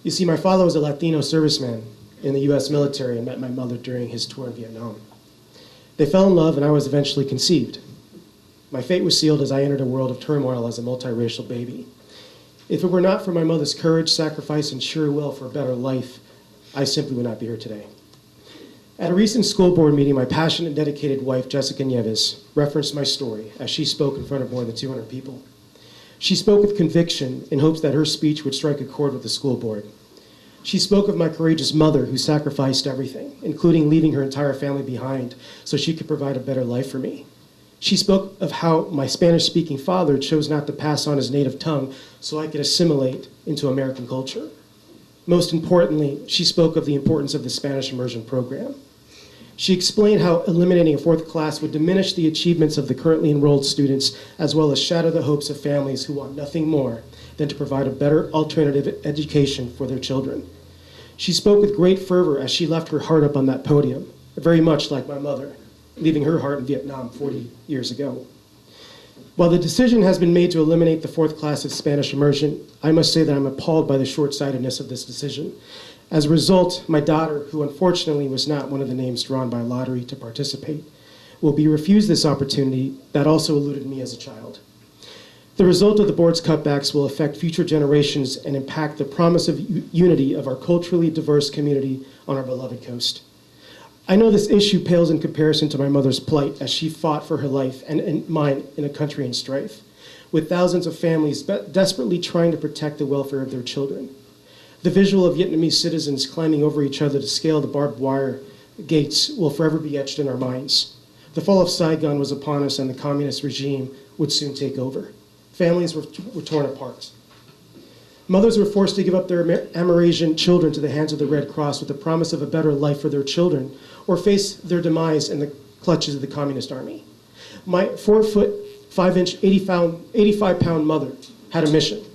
Speaker 21: You see, my father was a Latino serviceman in the U.S. military and met my mother during his tour in Vietnam. They fell in love, and I was eventually conceived. My fate was sealed as I entered a world of turmoil as a multiracial baby. If it were not for my mother's courage, sacrifice, and sheer will for a better life, I simply would not be here today. At a recent school board meeting, my passionate and dedicated wife, Jessica Nieves, referenced my story as she spoke in front of more than 200 people. She spoke with conviction in hopes that her speech would strike a chord with the school board. She spoke of my courageous mother who sacrificed everything, including leaving her entire family behind so she could provide a better life for me. She spoke of how my Spanish-speaking father chose not to pass on his native tongue so I could assimilate into American culture. Most importantly, she spoke of the importance of the Spanish immersion program. She explained how eliminating a fourth class would diminish the achievements of the currently enrolled students, as well as shatter the hopes of families who want nothing more than to provide a better alternative education for their children. She spoke with great fervor as she left her heart up on that podium, very much like my mother, leaving her heart in Vietnam 40 years ago. While the decision has been made to eliminate the fourth class of Spanish immersion, I must say that I'm appalled by the short-sightedness of this decision. As a result, my daughter, who unfortunately was not one of the names drawn by lottery to participate, will be refused this opportunity that also eluded me as a child. The result of the board's cutbacks will affect future generations and impact the promise of unity of our culturally diverse community on our beloved coast. I know this issue pales in comparison to my mother's plight as she fought for her life and mine in a country in strife, with thousands of families desperately trying to protect the welfare of their children. The visual of Vietnamese citizens climbing over each other to scale the barbed wire gates will forever be etched in our minds. The fall of Saigon was upon us, and the communist regime would soon take over. Families were torn apart. Mothers were forced to give up their Amerasian children to the hands of the Red Cross with the promise of a better life for their children, or face their demise in the clutches of the communist army. My 4'5", 85-pound mother had a mission.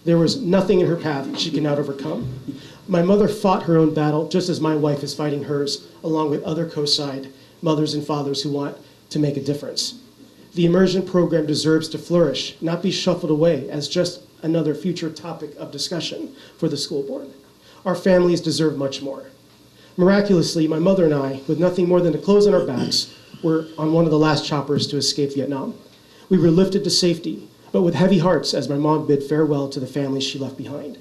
Speaker 21: There was nothing in her path she could not overcome. My mother fought her own battle just as my wife is fighting hers, along with other coast-side mothers and fathers who want to make a difference. The immersion program deserves to flourish, not be shuffled away as just another future topic of discussion for the school board. Our families deserve much more. Miraculously, my mother and I, with nothing more than the clothes on our backs, were on one of the last choppers to escape Vietnam. We were lifted to safety, but with heavy hearts as my mom bid farewell to the family she left behind.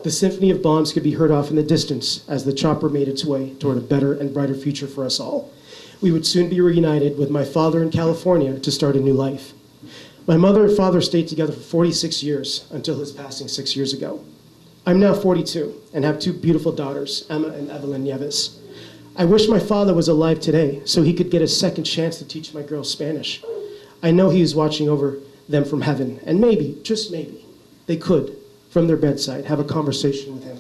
Speaker 21: The symphony of bombs could be heard off in the distance as the chopper made its way toward a better and brighter future for us all. We would soon be reunited with my father in California to start a new life. My mother and father stayed together for 46 years until his passing 6 years ago. I'm now 42 and have two beautiful daughters, Emma and Evelyn Nieves. I wish my father was alive today so he could get a second chance to teach my girls Spanish. I know he is watching over them from heaven, and maybe, just maybe, they could, from their bedside, have a conversation with him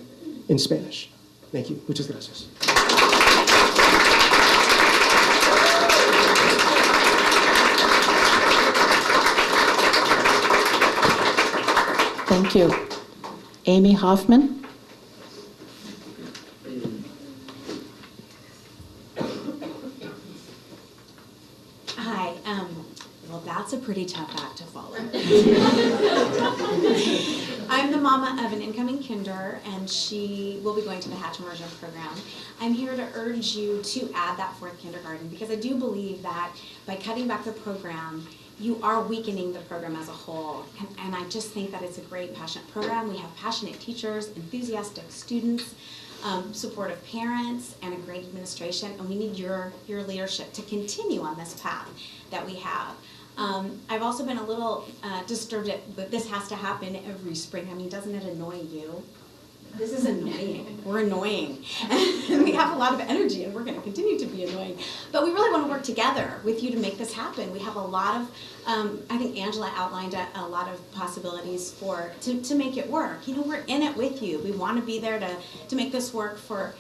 Speaker 21: in Spanish. Thank you. Muchas gracias.
Speaker 1: Thank you. Amy Hoffman.
Speaker 2: Hi. Well, that's a pretty tough act to follow. I'm the mama of an incoming kinder, and she will be going to the Hatch Immersion program. I'm here to urge you to add that fourth kindergarten because I do believe that by cutting back the program, you are weakening the program as a whole. And I just think that it's a great, passionate program. We have passionate teachers, enthusiastic students, supportive parents, and a great administration. And we need your leadership to continue on this path that we have. I've also been a little disturbed that this has to happen every spring. I mean, doesn't it annoy you? This is annoying. We're annoying. And we have a lot of energy, and we're going to continue to be annoying. But we really want to work together with you to make this happen. We have a lot of, I think Angela outlined a lot of possibilities to make it work. You know, we're in it with you. We want to be there to make this work for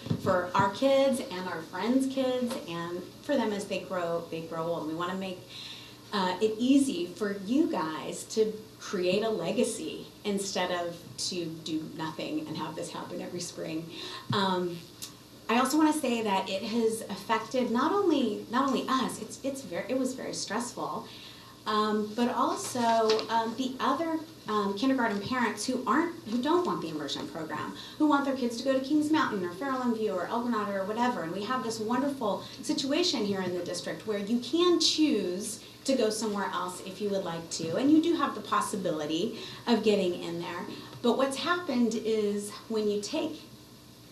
Speaker 2: our kids and our friends' kids and for them as they grow old. We want to make it easy for you guys to create a legacy instead of to do nothing and have this happen every spring. I also want to say that it has affected not only us. It was very stressful, but also the other kindergarten parents who don't want the immersion program, who want their kids to go to Kings Mountain or Farallon View or El Granada or whatever. And we have this wonderful situation here in the district where you can choose to go somewhere else if you would like to, and you do have the possibility of getting in there. But what's happened is when you take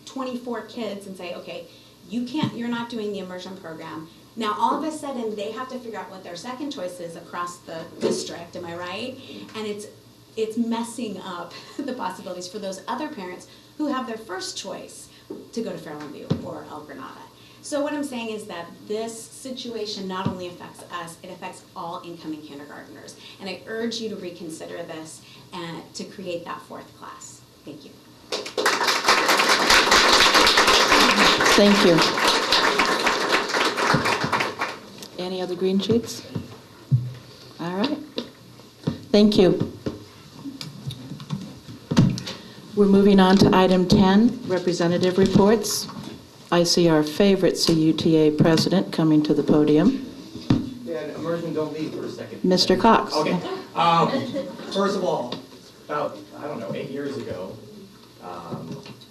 Speaker 2: 24 kids and say, okay, you're not doing the immersion program, now all of a sudden they have to figure out what their second choice is across the district, am I right? And it's messing up the possibilities for those other parents who have their first choice to go to Farallon View or El Granada. So what I'm saying is that this situation not only affects us, it affects all incoming kindergartners. And I urge you to reconsider this and to create that fourth class. Thank you.
Speaker 1: Thank you. Any other green sheets? All right. Thank you. We're moving on to item 10, representative reports. I see our favorite CUTA president coming to the podium.
Speaker 22: And immersion, don't leave for a second.
Speaker 1: Mr. Cox.
Speaker 22: Okay. First of all, about, 8 years ago,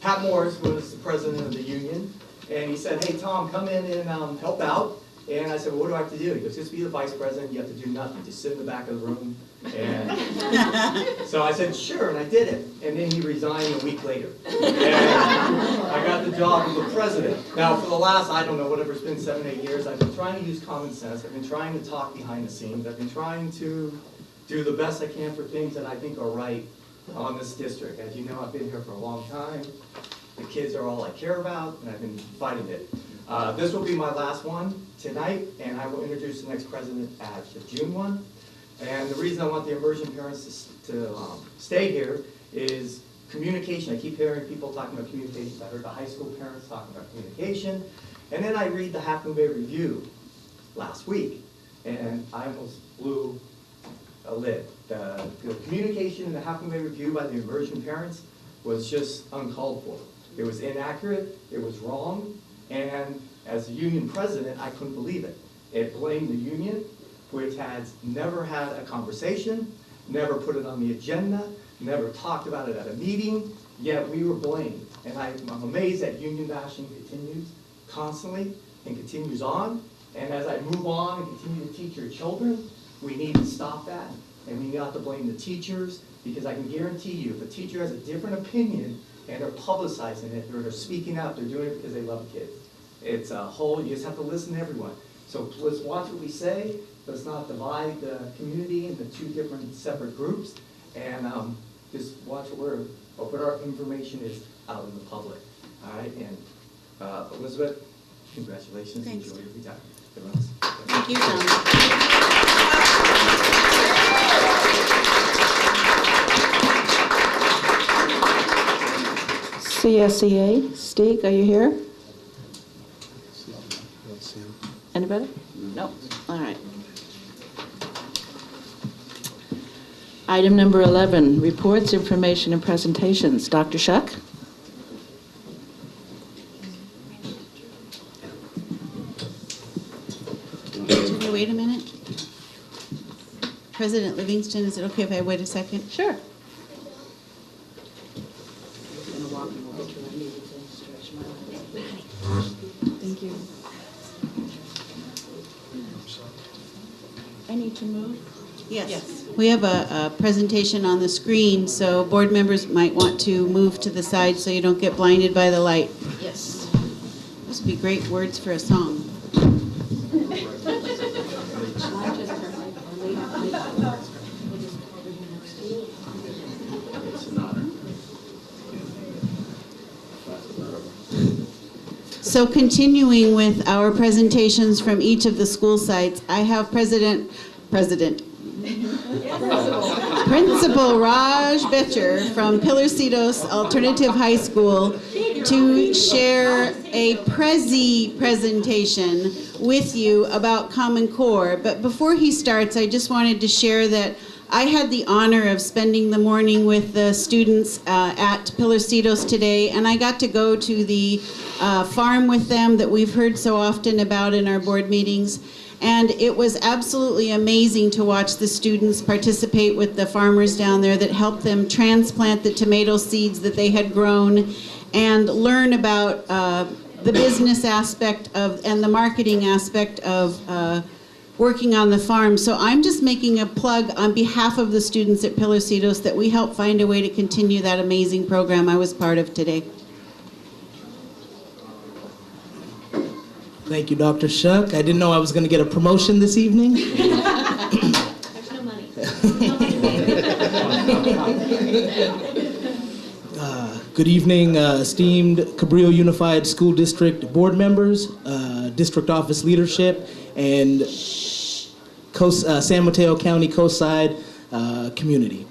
Speaker 22: Pat Morris was the president of the union, and he said, hey, Tom, come in and help out. And I said, well, what do I have to do? He goes, just be the vice president. You have to do nothing. Just sit in the back of the room. And so I said, sure, and I did it. And then he resigned a week later. And I got the job of the president. Now, for the last, whatever it's been, 7, 8 years, I've been trying to use common sense. I've been trying to talk behind the scenes. I've been trying to do the best I can for things that I think are right on this district. As you know, I've been here for a long time. The kids are all I care about, and I've been fighting it. This will be my last one tonight, and I will introduce the next president at the June one. And the reason I want the immersion parents to stay here is communication. I keep hearing people talking about communication. I heard the high school parents talking about communication. And then I read the Half Moon Bay Review last week, and I almost blew a lid. The communication in the Half Moon Bay Review by the immersion parents was just uncalled for. It was inaccurate, it was wrong, and as the union president, I couldn't believe it. It blamed the union, which has never had a conversation, never put it on the agenda, never talked about it at a meeting, yet we were blamed. And I'm amazed that union bashing continues. constantly and continues on. And as I move on and continue to teach your children, we need to stop that. And we not to blame the teachers, because I can guarantee you, if a teacher has a different opinion and they're publicizing it, or they're speaking out, they're doing it because they love kids. It's a whole, you just have to listen to everyone. So let's watch what we say. Let's not divide the community into two different separate groups. And just watch what our information is out in the public. All right, and Elizabeth, congratulations.
Speaker 4: Thanks.
Speaker 22: Enjoy your retirement.
Speaker 4: Thank you, Tom.
Speaker 1: CSEA, Stig, are you here? Anybody? No. All right. Item number 11, reports, information, and presentations. Dr. Shuck?
Speaker 4: Should I wait a minute? President Livingston, is it okay if I wait a second?
Speaker 1: Sure.
Speaker 4: Thank you.
Speaker 1: I need to move?
Speaker 4: Yes. We have a presentation on the screen, so board members might want to move to the side so you don't get blinded by the light.
Speaker 1: Yes.
Speaker 4: Those would be great words for a song. So continuing with our presentations from each of the school sites, I have Principal Raj Betcher from Pilarcitos Alternative High School to share a presentation with you about Common Core. But before he starts, I just wanted to share that I had the honor of spending the morning with the students at Pilarcitos today, and I got to go to the farm with them that we've heard so often about in our board meetings. And it was absolutely amazing to watch the students participate with the farmers down there that helped them transplant the tomato seeds that they had grown and learn about the business aspect of and the marketing aspect of working on the farm. So I'm just making a plug on behalf of the students at Pilarcitos that we help find a way to continue that amazing program I was part of today.
Speaker 5: Thank you, Dr. Shuck. I didn't know I was going to get a promotion this evening.
Speaker 20: There's no money.
Speaker 5: Good evening, esteemed Cabrillo Unified School District board members, district office leadership, and San Mateo County Coastside community.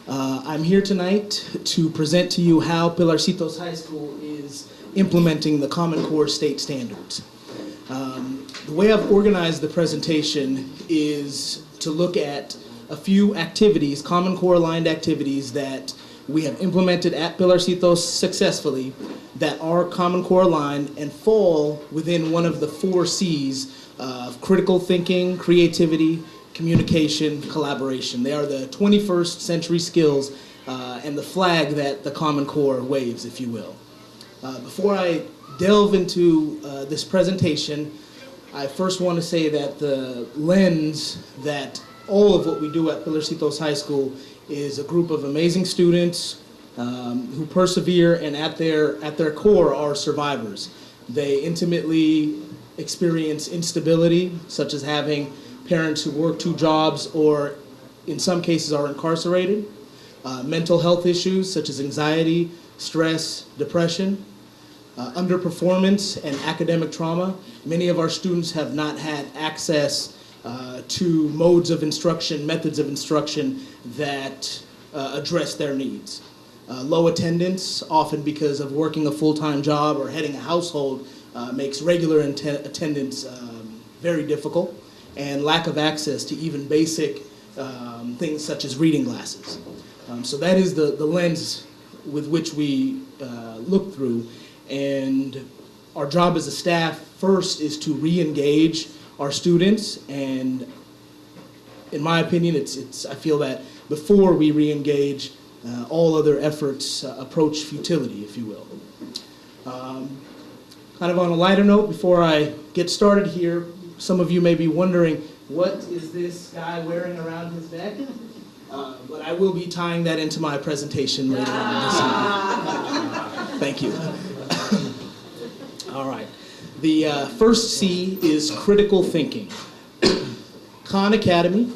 Speaker 5: I'm here tonight to present to you how Pilarcitos High School is implementing the Common Core state standards. The way I've organized the presentation is to look at a few activities, Common Core aligned activities that we have implemented at Pilarcitos successfully that are Common Core aligned and fall within one of the 4 C's of critical thinking, creativity, communication, collaboration. They are the 21st century skills and the flag that the Common Core waves, if you will. Before I delve into this presentation, I first want to say that the lens that all of what we do at Pilarcitos High School is a group of amazing students who persevere and at their core are survivors. They intimately experience instability, such as having parents who work 2 jobs or in some cases are incarcerated, mental health issues such as anxiety, stress, depression, underperformance and academic trauma. Many of our students have not had access to modes of instruction, methods of instruction that address their needs. Low attendance, often because of working a full-time job or heading a household, makes regular attendance very difficult, and lack of access to even basic things such as reading glasses. So that is the lens with which we look through. And our job as a staff first is to re-engage our students, and in my opinion, I feel that before we re-engage, all other efforts approach futility, if you will. Kind Kind of on a lighter note, before I get started here, some of you may be wondering, what is this guy wearing around his neck? But I will be tying that into my presentation later on this evening. Thank you. All right. The first C is critical thinking. Khan Academy.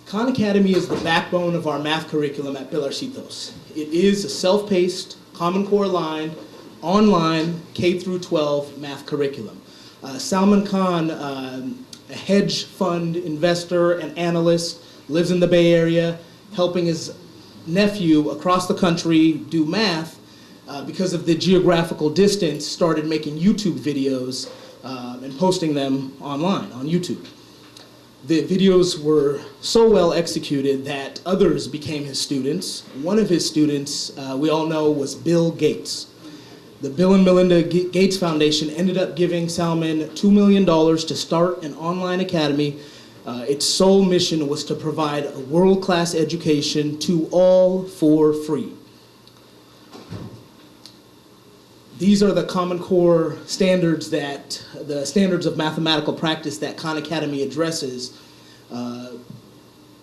Speaker 5: Khan Academy is the backbone of our math curriculum at Pilarcitos. It is a self-paced, Common Core aligned, online K-12 math curriculum. Salman Khan, a hedge fund investor and analyst, lives in the Bay Area, helping his nephew across the country do math because of the geographical distance, started making YouTube videos and posting them online on YouTube. The videos were so well executed that others became his students. One of his students, we all know, was Bill Gates. The Bill and Melinda Gates Foundation ended up giving Salman $2 million to start an online academy. Its sole mission was to provide a world-class education to all for free. These are the Common Core standards the standards of mathematical practice that Khan Academy addresses.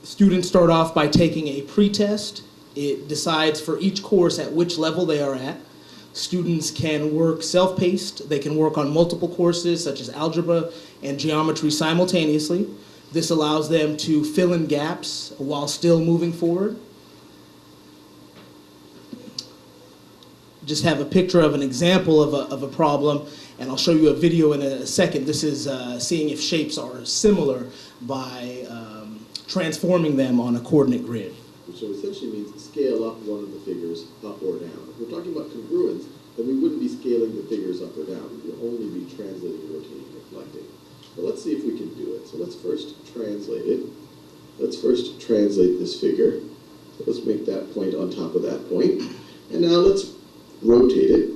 Speaker 5: Students start off by taking a pre-test. It decides for each course at which level they are at. Students can work self-paced. They can work on multiple courses such as algebra and geometry simultaneously. This allows them to fill in gaps while still moving forward. Just have a picture of an example of a problem, and I'll show you a video in a second. This is seeing if shapes are similar by transforming them on a coordinate grid.
Speaker 6: So essentially means scale up one of the figures up or down. If we're talking about congruence, then we wouldn't be scaling the figures up or down. We would only be translating, rotating, reflecting. But let's see if we can do it. So let's first translate it. Let's first translate this figure. So let's make that point on top of that point. And now let's rotate it.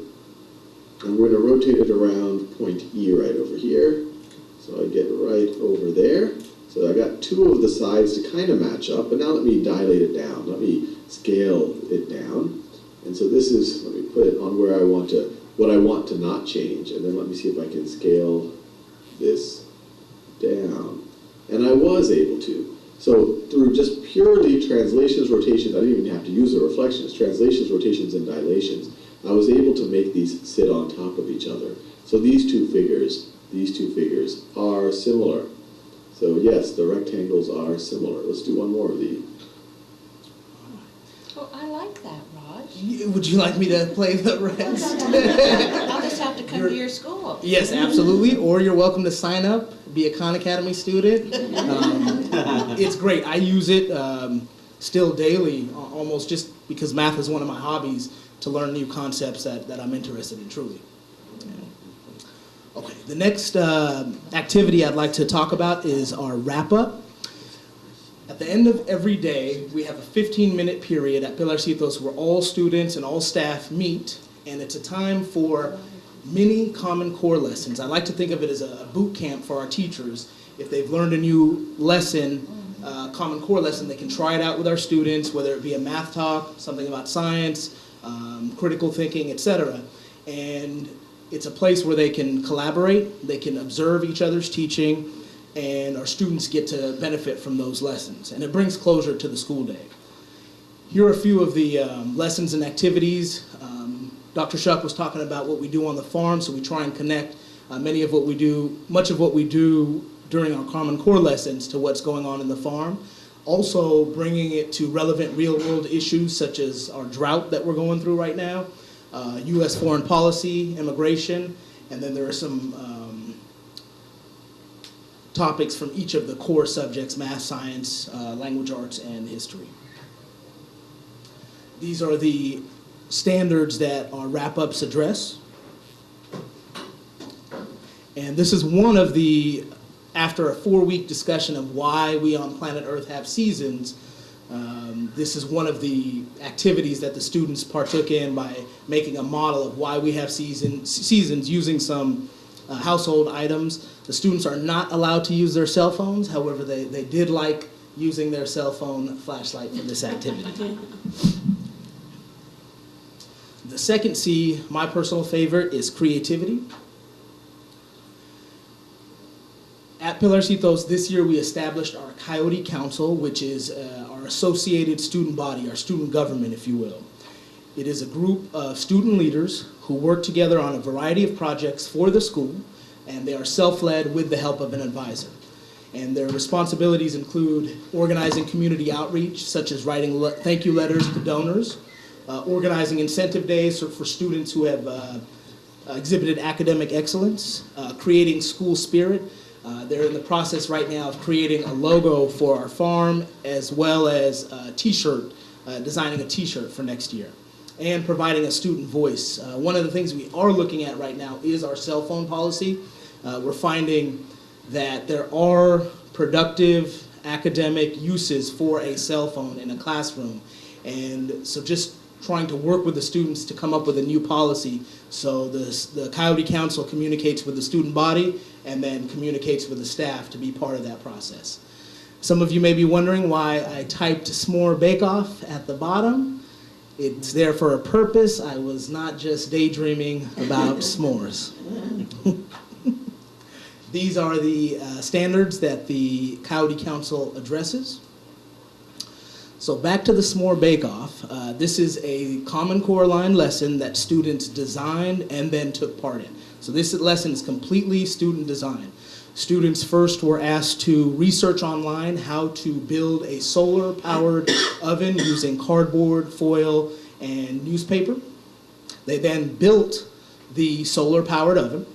Speaker 6: And we're going to rotate it around point E right over here. So I get right over there. So I got two of the sides to kind of match up, but now let me dilate it down. Let me scale it down. And so this is, let me put it on where I want to, what I want to not change, and then let me see if I can scale this down. And I was able to. So through just purely translations, rotations, I didn't even have to use the reflections, translations, rotations, and dilations, I was able to make these sit on top of each other. So these two figures are similar. So yes, the rectangles are similar. Let's do one more of these.
Speaker 1: Oh, I like that, Raj.
Speaker 5: Would you like me to play the rest?
Speaker 1: I'll just have to come to your school.
Speaker 5: Yes, absolutely. Or you're welcome to sign up, be a Khan Academy student. It's great. I use it still daily, almost just because math is one of my hobbies, to learn new concepts that I'm interested in, truly. Okay, the next activity I'd like to talk about is our wrap-up. At the end of every day, we have a 15-minute period at Pilarcitos where all students and all staff meet, and it's a time for mini Common Core lessons. I like to think of it as a boot camp for our teachers. If they've learned a new lesson, Common Core lesson, they can try it out with our students, whether it be a math talk, something about science, critical thinking, etc. And it's a place where they can collaborate, they can observe each other's teaching, and our students get to benefit from those lessons. And it brings closure to the school day. Here are a few of the lessons and activities. Dr. Shuck was talking about what we do on the farm, so we try and connect much of what we do during our Common Core lessons to what's going on in the farm. Also bringing it to relevant real-world issues such as our drought that we're going through right now, U.S. foreign policy, immigration, and then there are some topics from each of the core subjects, math, science, language arts, and history. These are the standards that our wrap-ups address. And this is one of the, after a 4-week discussion of why we on planet Earth have seasons, this is one of the activities that the students partook in by making a model of why we have seasons using some household items. The students are not allowed to use their cell phones. However, they did like using their cell phone flashlight for this activity. The second C, my personal favorite, is creativity. At Pilarcitos this year we established our Coyote Council, which is our associated student body, our student government, if you will. It is a group of student leaders who work together on a variety of projects for the school, and they are self-led with the help of an advisor. And their responsibilities include organizing community outreach, such as writing thank you letters to donors, organizing incentive days for students who have exhibited academic excellence, creating school spirit. They're in the process right now of creating a logo for our farm, as well as a t-shirt, designing a t-shirt for next year, and providing a student voice. One of the things we are looking at right now is our cell phone policy. We're finding that there are productive academic uses for a cell phone in a classroom. And so just trying to work with the students to come up with a new policy so the Coyote Council communicates with the student body and then communicates with the staff to be part of that process. Some of you may be wondering why I typed s'more bake-off at the bottom. It's there for a purpose. I was not just daydreaming about s'mores. These are the standards that the Coyote Council addresses. So back to the s'more bake-off. This is a Common Core line lesson that students designed and then took part in. So this lesson is completely student designed. Students first were asked to research online how to build a solar-powered oven using cardboard, foil, and newspaper. They then built the solar-powered oven.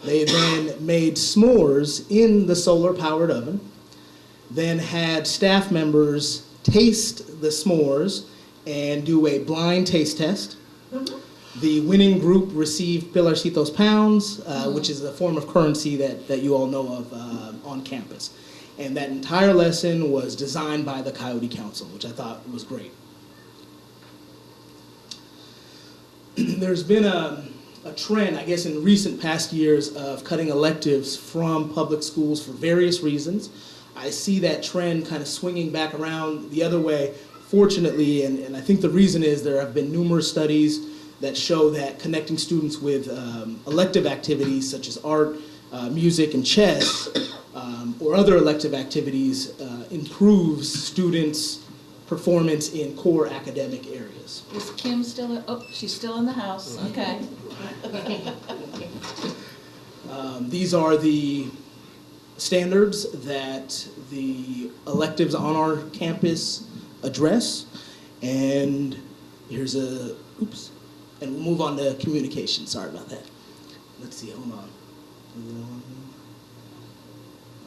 Speaker 5: They then made s'mores in the solar-powered oven, then had staff members taste the s'mores and do a blind taste test. The winning group received Pilarcitos pounds, which is a form of currency that you all know of on campus. And that entire lesson was designed by the Coyote Council, which I thought was great. There's been a trend, I guess, in recent past years of cutting electives from public schools for various reasons. I see that trend kind of swinging back around the other way, fortunately, and I think the reason is there have been numerous studies that show that connecting students with elective activities such as art, music, and chess, or other elective activities improves students' performance in core academic areas.
Speaker 1: Is Kim still, oh, she's still in the house, okay.
Speaker 5: These are the standards that the electives on our campus address. And here's a, oops, and we'll move on to communication. Sorry about that. Let's see, hold on.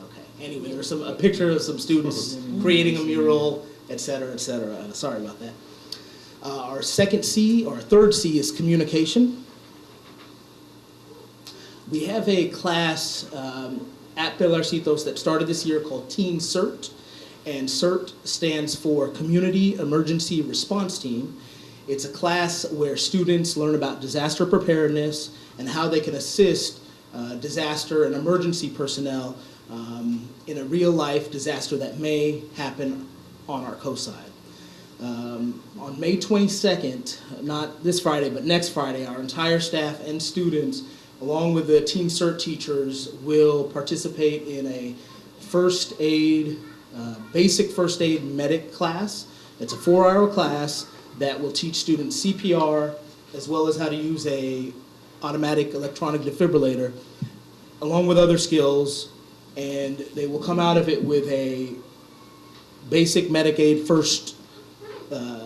Speaker 5: Okay, anyway, there's a picture of some students creating a mural, et cetera, et cetera. Sorry about that. Our second C, or third C, is communication. We have a class at Pilarcitos that started this year called Teen CERT, and CERT stands for Community Emergency Response Team. It's a class where students learn about disaster preparedness and how they can assist disaster and emergency personnel in a real-life disaster that may happen on our coast side. On May 22nd, not this Friday, but next Friday, our entire staff and students, along with the Teen CERT teachers, will participate in a first aid, basic first aid medic class. It's a 4-hour class that will teach students CPR, as well as how to use a automatic electronic defibrillator, along with other skills, and they will come out of it with a basic medic aid first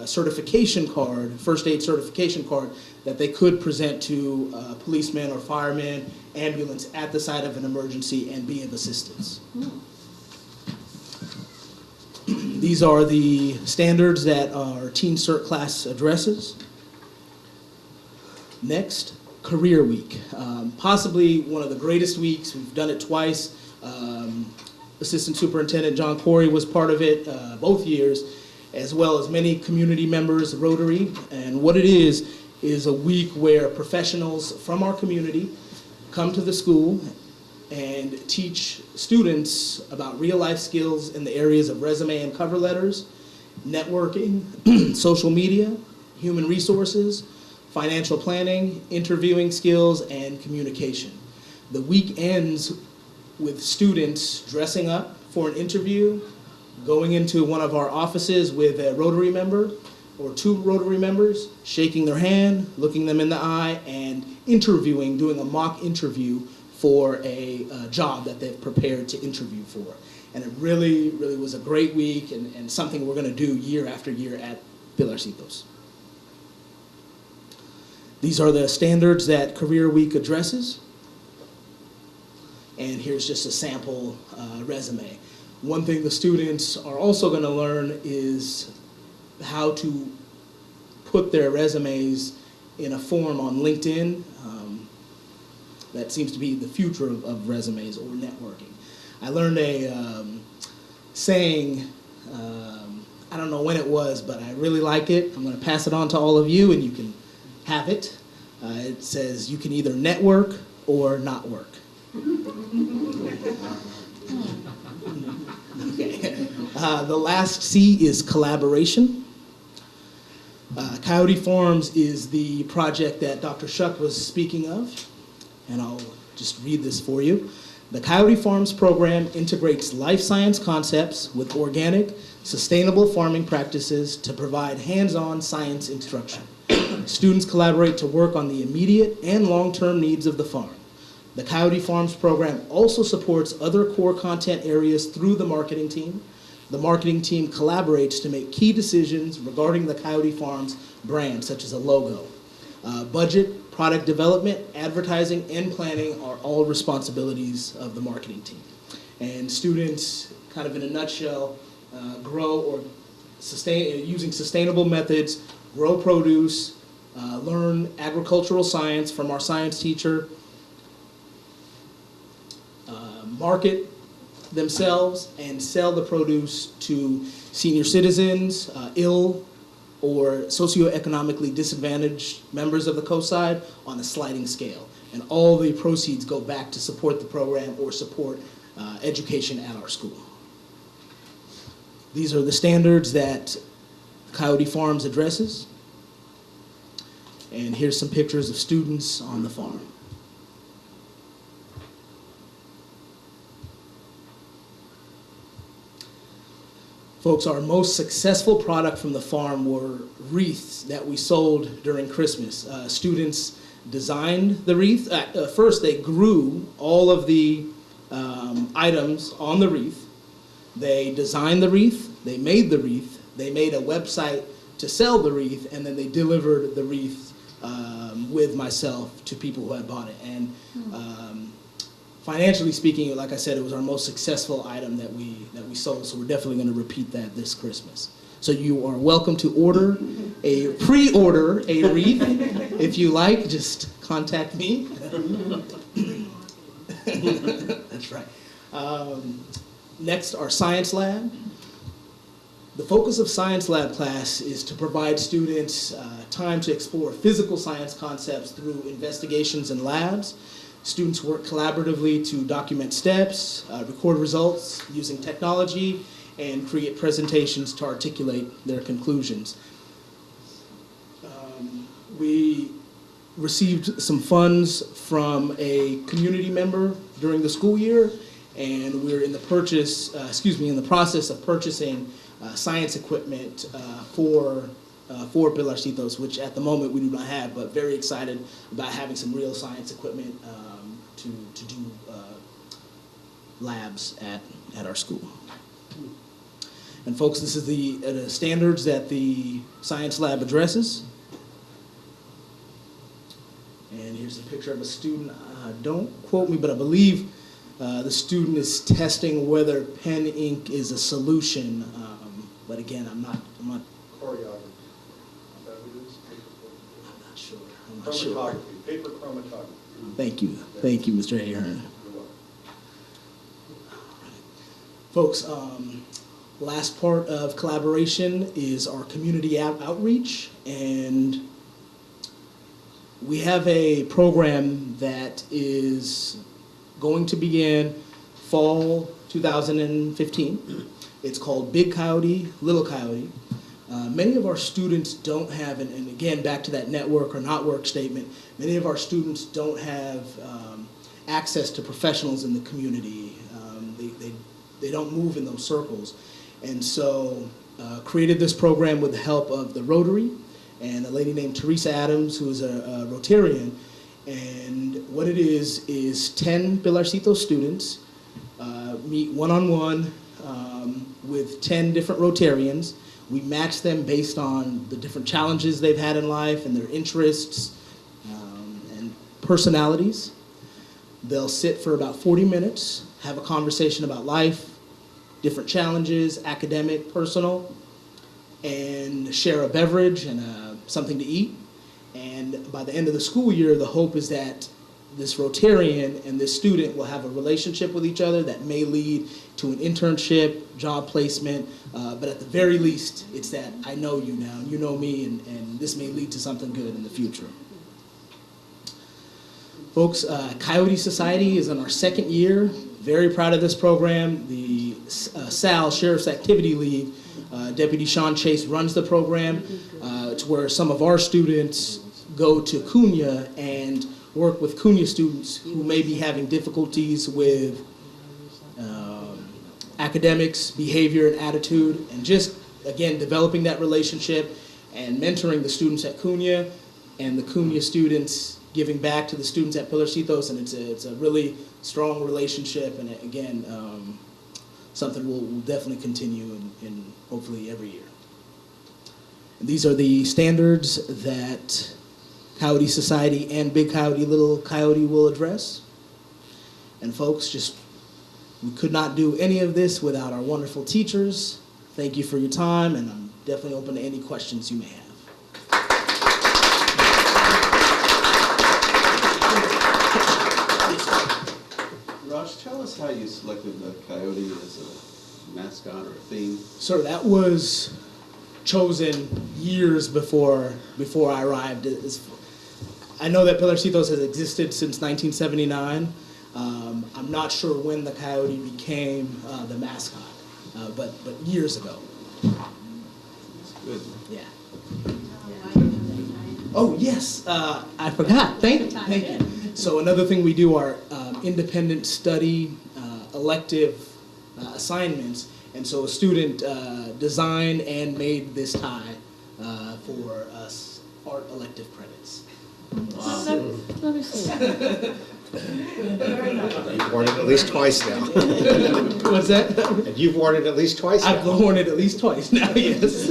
Speaker 5: certification card, first aid certification card, that they could present to policemen or firemen, ambulance at the site of an emergency and be of assistance. These are the standards that our Teen CERT class addresses. Next, Career Week. Possibly one of the greatest weeks. We've done it twice. Assistant Superintendent John Corey was part of it both years, as well as many community members, Rotary. And what it is a week where professionals from our community come to the school and teach students about real-life skills in the areas of resume and cover letters, networking, social media, human resources, financial planning, interviewing skills, and communication. The week ends with students dressing up for an interview, going into one of our offices with a Rotary member or two Rotary members, shaking their hand, looking them in the eye, and interviewing, doing a mock interview for a job that they've prepared to interview for. And it really, really was a great week and something we're going to do year after year at Pilarcitos. These are the standards that Career Week addresses. And here's just a sample resume. One thing the students are also going to learn is how to put their resumes in a form on LinkedIn. That seems to be the future of resumes or networking. I learned a saying, I don't know when it was, but I really like it. I'm going to pass it on to all of you, and you can have it. It says, you can either network or not work. Okay. The last C is collaboration. Coyote Farms is the project that Dr. Shuck was speaking of, and I'll just read this for you. The Coyote Farms program integrates life science concepts with organic, sustainable farming practices to provide hands-on science instruction. Students collaborate to work on the immediate and long-term needs of the farm. The Coyote Farms program also supports other core content areas through the marketing team. The marketing team collaborates to make key decisions regarding the Coyote Farms brand, such as a logo. Budget, product development, advertising, and planning are all responsibilities of the marketing team. And students, kind of in a nutshell, grow or sustain using sustainable methods, grow produce, learn agricultural science from our science teacher, market themselves and sell the produce to senior citizens, ill or socioeconomically disadvantaged members of the coast-side on a sliding scale. And all the proceeds go back to support the program or support education at our school. These are the standards that Coyote Farms addresses. And here's some pictures of students on the farm. Folks, our most successful product from the farm were wreaths that we sold during Christmas. Students designed the wreath. First, they grew all of the items on the wreath. They designed the wreath. They made the wreath. They made a website to sell the wreath, and then they delivered the wreath with myself to people who had bought it. And financially speaking, like I said, it was our most successful item that we sold, so we're definitely going to repeat that this Christmas. So you are welcome to pre-order a wreath. If you like, just contact me. That's right. Next, our science lab. The focus of science lab class is to provide students time to explore physical science concepts through investigations in labs. Students work collaboratively to document steps, record results using technology, and create presentations to articulate their conclusions. We received some funds from a community member during the school year, and we're in the process of purchasing science equipment for Pilarcitos, which at the moment we do not have, but very excited about having some real science equipment to do labs at our school. And folks, this is the standards that the science lab addresses. And here's a picture of a student. Don't quote me, but I believe the student is testing whether pen ink is a solution. But again, I'm not.
Speaker 10: Choreography.
Speaker 5: I'm not sure.
Speaker 10: Chromatography. Paper chromatography.
Speaker 5: Thank you, Mr. Ahern. Folks, last part of collaboration is our community outreach, and we have a program that is going to begin fall 2015. It's called Big Coyote, Little Coyote. Many of our students don't have, and again, back to that network or not work statement, many of our students don't have access to professionals in the community. They don't move in those circles. And so created this program with the help of the Rotary and a lady named Teresa Adams, who is a Rotarian. And what it is 10 Pilarcito students meet one-on-one with 10 different Rotarians. We match them based on the different challenges they've had in life and their interests and personalities. They'll sit for about 40 minutes, have a conversation about life, different challenges, academic, personal, and share a beverage and something to eat. And by the end of the school year, the hope is that this Rotarian and this student will have a relationship with each other that may lead to an internship, job placement, but at the very least, it's that I know you now, you know me, and this may lead to something good in the future. Folks, Coyote Society is in our second year. Very proud of this program. The SAL, Sheriff's Activity League, Deputy Sean Chase runs the program. It's where some of our students go to Cunha and work with Cunha students who may be having difficulties with academics, behavior, and attitude, and just, again, developing that relationship and mentoring the students at Cunha and the Cunha students giving back to the students at Pilarcitos, and it's a really strong relationship, and again, something we'll definitely continue in hopefully every year. And these are the standards that Coyote Society and Big Coyote, Little Coyote will address. And folks, we could not do any of this without our wonderful teachers. Thank you for your time, and I'm definitely open to any questions you may have.
Speaker 6: Raj, tell us how you selected the coyote as a mascot or a theme.
Speaker 5: Sir, that was chosen years before I arrived. I know that Pilarcitos has existed since 1979. I'm not sure when the coyote became the mascot, but years ago.
Speaker 6: That's good.
Speaker 5: Yeah. Oh yes, I forgot. Thank you. So another thing we do are independent study elective assignments, and so a student designed and made this tie for us art elective credits. Wow.
Speaker 10: You've worn it at least twice now.
Speaker 5: What's that?
Speaker 10: And you've worn it at least twice now.
Speaker 5: I've worn it at least twice now, yes.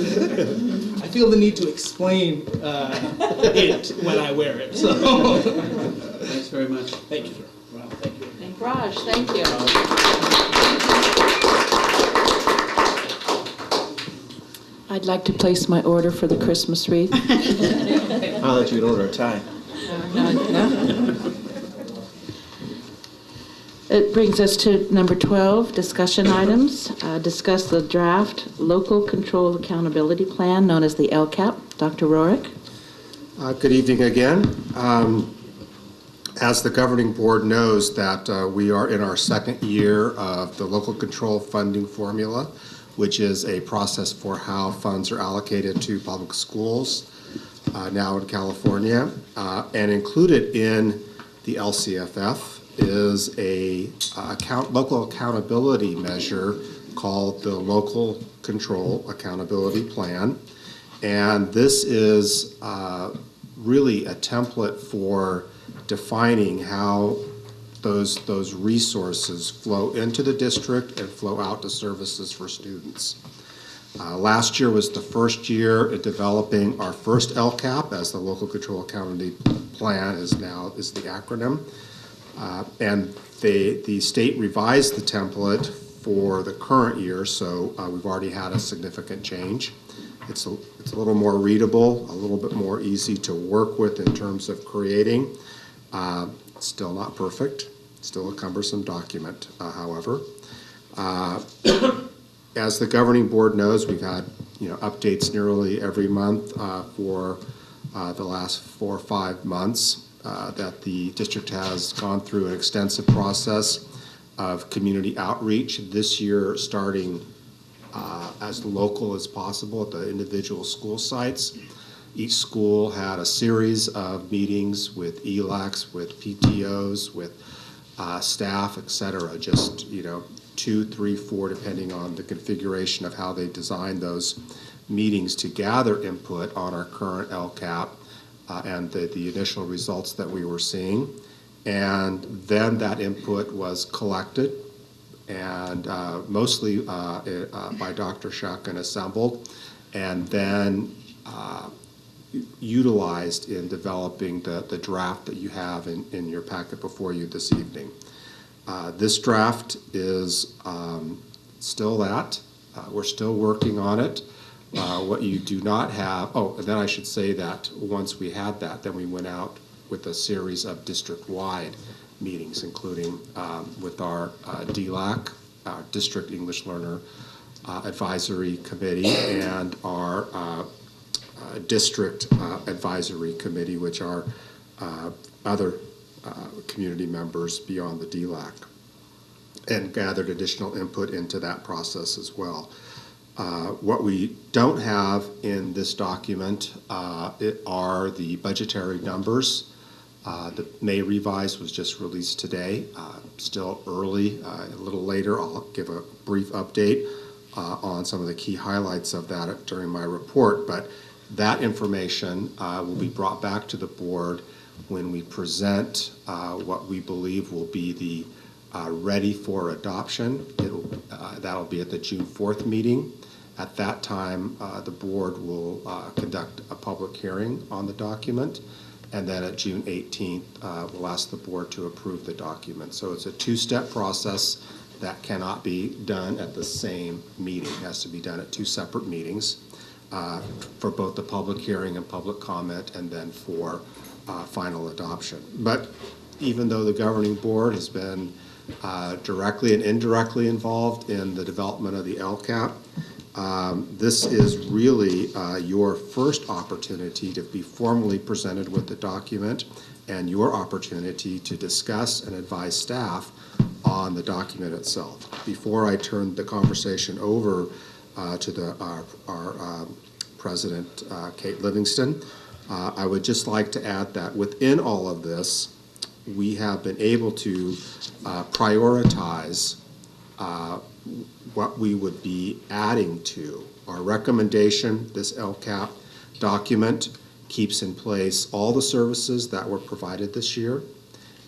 Speaker 5: I feel the need to explain it when I wear it. So.
Speaker 6: Thanks very much.
Speaker 5: Thank you, sir. Well, thank you.
Speaker 1: Raj, thank you. I'd like to place my order for the Christmas wreath.
Speaker 3: I'll let you order a tie.
Speaker 1: No. It brings us to number 12, discussion items. Discuss the draft Local Control Accountability Plan, known as the LCAP. Dr. Rorick.
Speaker 10: Good evening again. As the governing board knows that we are in our second year of the local control funding formula, which is a process for how funds are allocated to public schools now in California. And included in the LCFF is a local accountability measure called the Local Control Accountability Plan. And this is really a template for defining how those resources flow into the district and flow out to services for students. Last year was the first year in developing our first LCAP, as the Local Control Accountability Plan is the acronym. And the state revised the template for the current year, so we've already had a significant change. It's a little more readable, a little bit more easy to work with in terms of creating. Still not perfect, still a cumbersome document, however. As the governing board knows, we've had updates nearly every month for the last 4 or 5 months that the district has gone through an extensive process of community outreach. This year, starting as local as possible at the individual school sites. Each school had a series of meetings with ELACs, with PTOs, with staff, et cetera, just, 2, 3, 4, depending on the configuration of how they designed those meetings to gather input on our current LCAP and the initial results that we were seeing. And then that input was collected and mostly by Dr. Shuck and assembled, and then utilized in developing the draft that you have in your packet before you this evening. This draft is still that. We're still working on it. What you do not have, and then I should say that once we had that, then we went out with a series of district-wide meetings, including with our DLAC, our District English Learner Advisory Committee, and our District Advisory Committee, which are other community members beyond the DLAC, and gathered additional input into that process as well. What we don't have in this document are the budgetary numbers. The May revise was just released today, still early. A little later I'll give a brief update on some of the key highlights of that during my report, but that information will be brought back to the board when we present what we believe will be the ready for adoption. That'll be at the June 4th meeting. At that time, the board will conduct a public hearing on the document, and then at June 18th, we'll ask the board to approve the document. So it's a two-step process that cannot be done at the same meeting. It has to be done at two separate meetings for both the public hearing and public comment, and then for final adoption. But even though the governing board has been directly and indirectly involved in the development of the LCAP, this is really your first opportunity to be formally presented with the document and your opportunity to discuss and advise staff on the document itself. Before I turn the conversation over to our President, Kate Livingston, I would just like to add that within all of this, we have been able to prioritize what we would be adding to. Our recommendation, this LCAP document, keeps in place all the services that were provided this year,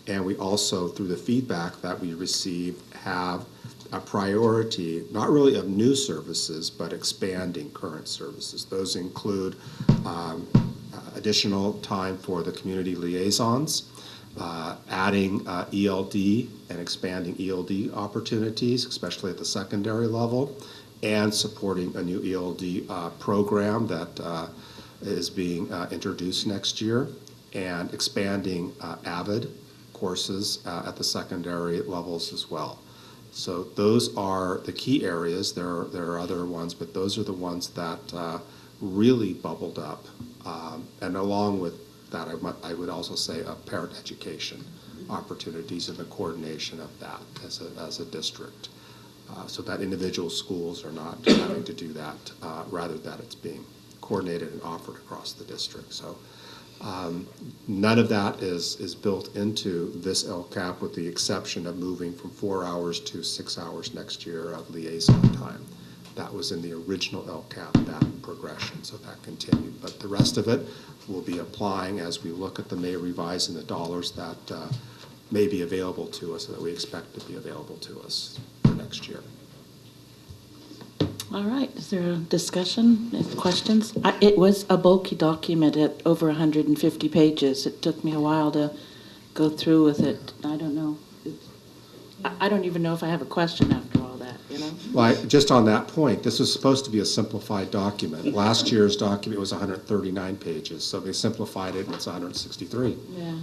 Speaker 10: and we also, through the feedback that we received, have a priority, not really of new services, but expanding current services. Those include additional time for the community liaisons, adding ELD and expanding ELD opportunities, especially at the secondary level, and supporting a new ELD program that is being introduced next year, and expanding AVID courses at the secondary levels as well. So those are the key areas. There are other ones, but those are the ones that really bubbled up. And along with that, I would also say parent education opportunities and the coordination of that as a district, so that individual schools are not having to do that, rather that it's being coordinated and offered across the district. So none of that is built into this LCAP, with the exception of moving from 4 hours to 6 hours next year of liaison time. That was in the original LCAP, that progression, so that continued. But the rest of it will be applying as we look at the May revise and the dollars that may be available to us, and that we expect to be available to us for next year.
Speaker 1: All right, is there a discussion, any questions? It was a bulky document at over 150 pages. It took me a while to go through with it. I don't know. I don't even know if I have a question after all that, you know?
Speaker 10: Well, just on that point, this was supposed to be a simplified document. Last year's document was 139 pages, so they simplified it and it's 163.
Speaker 1: Yeah.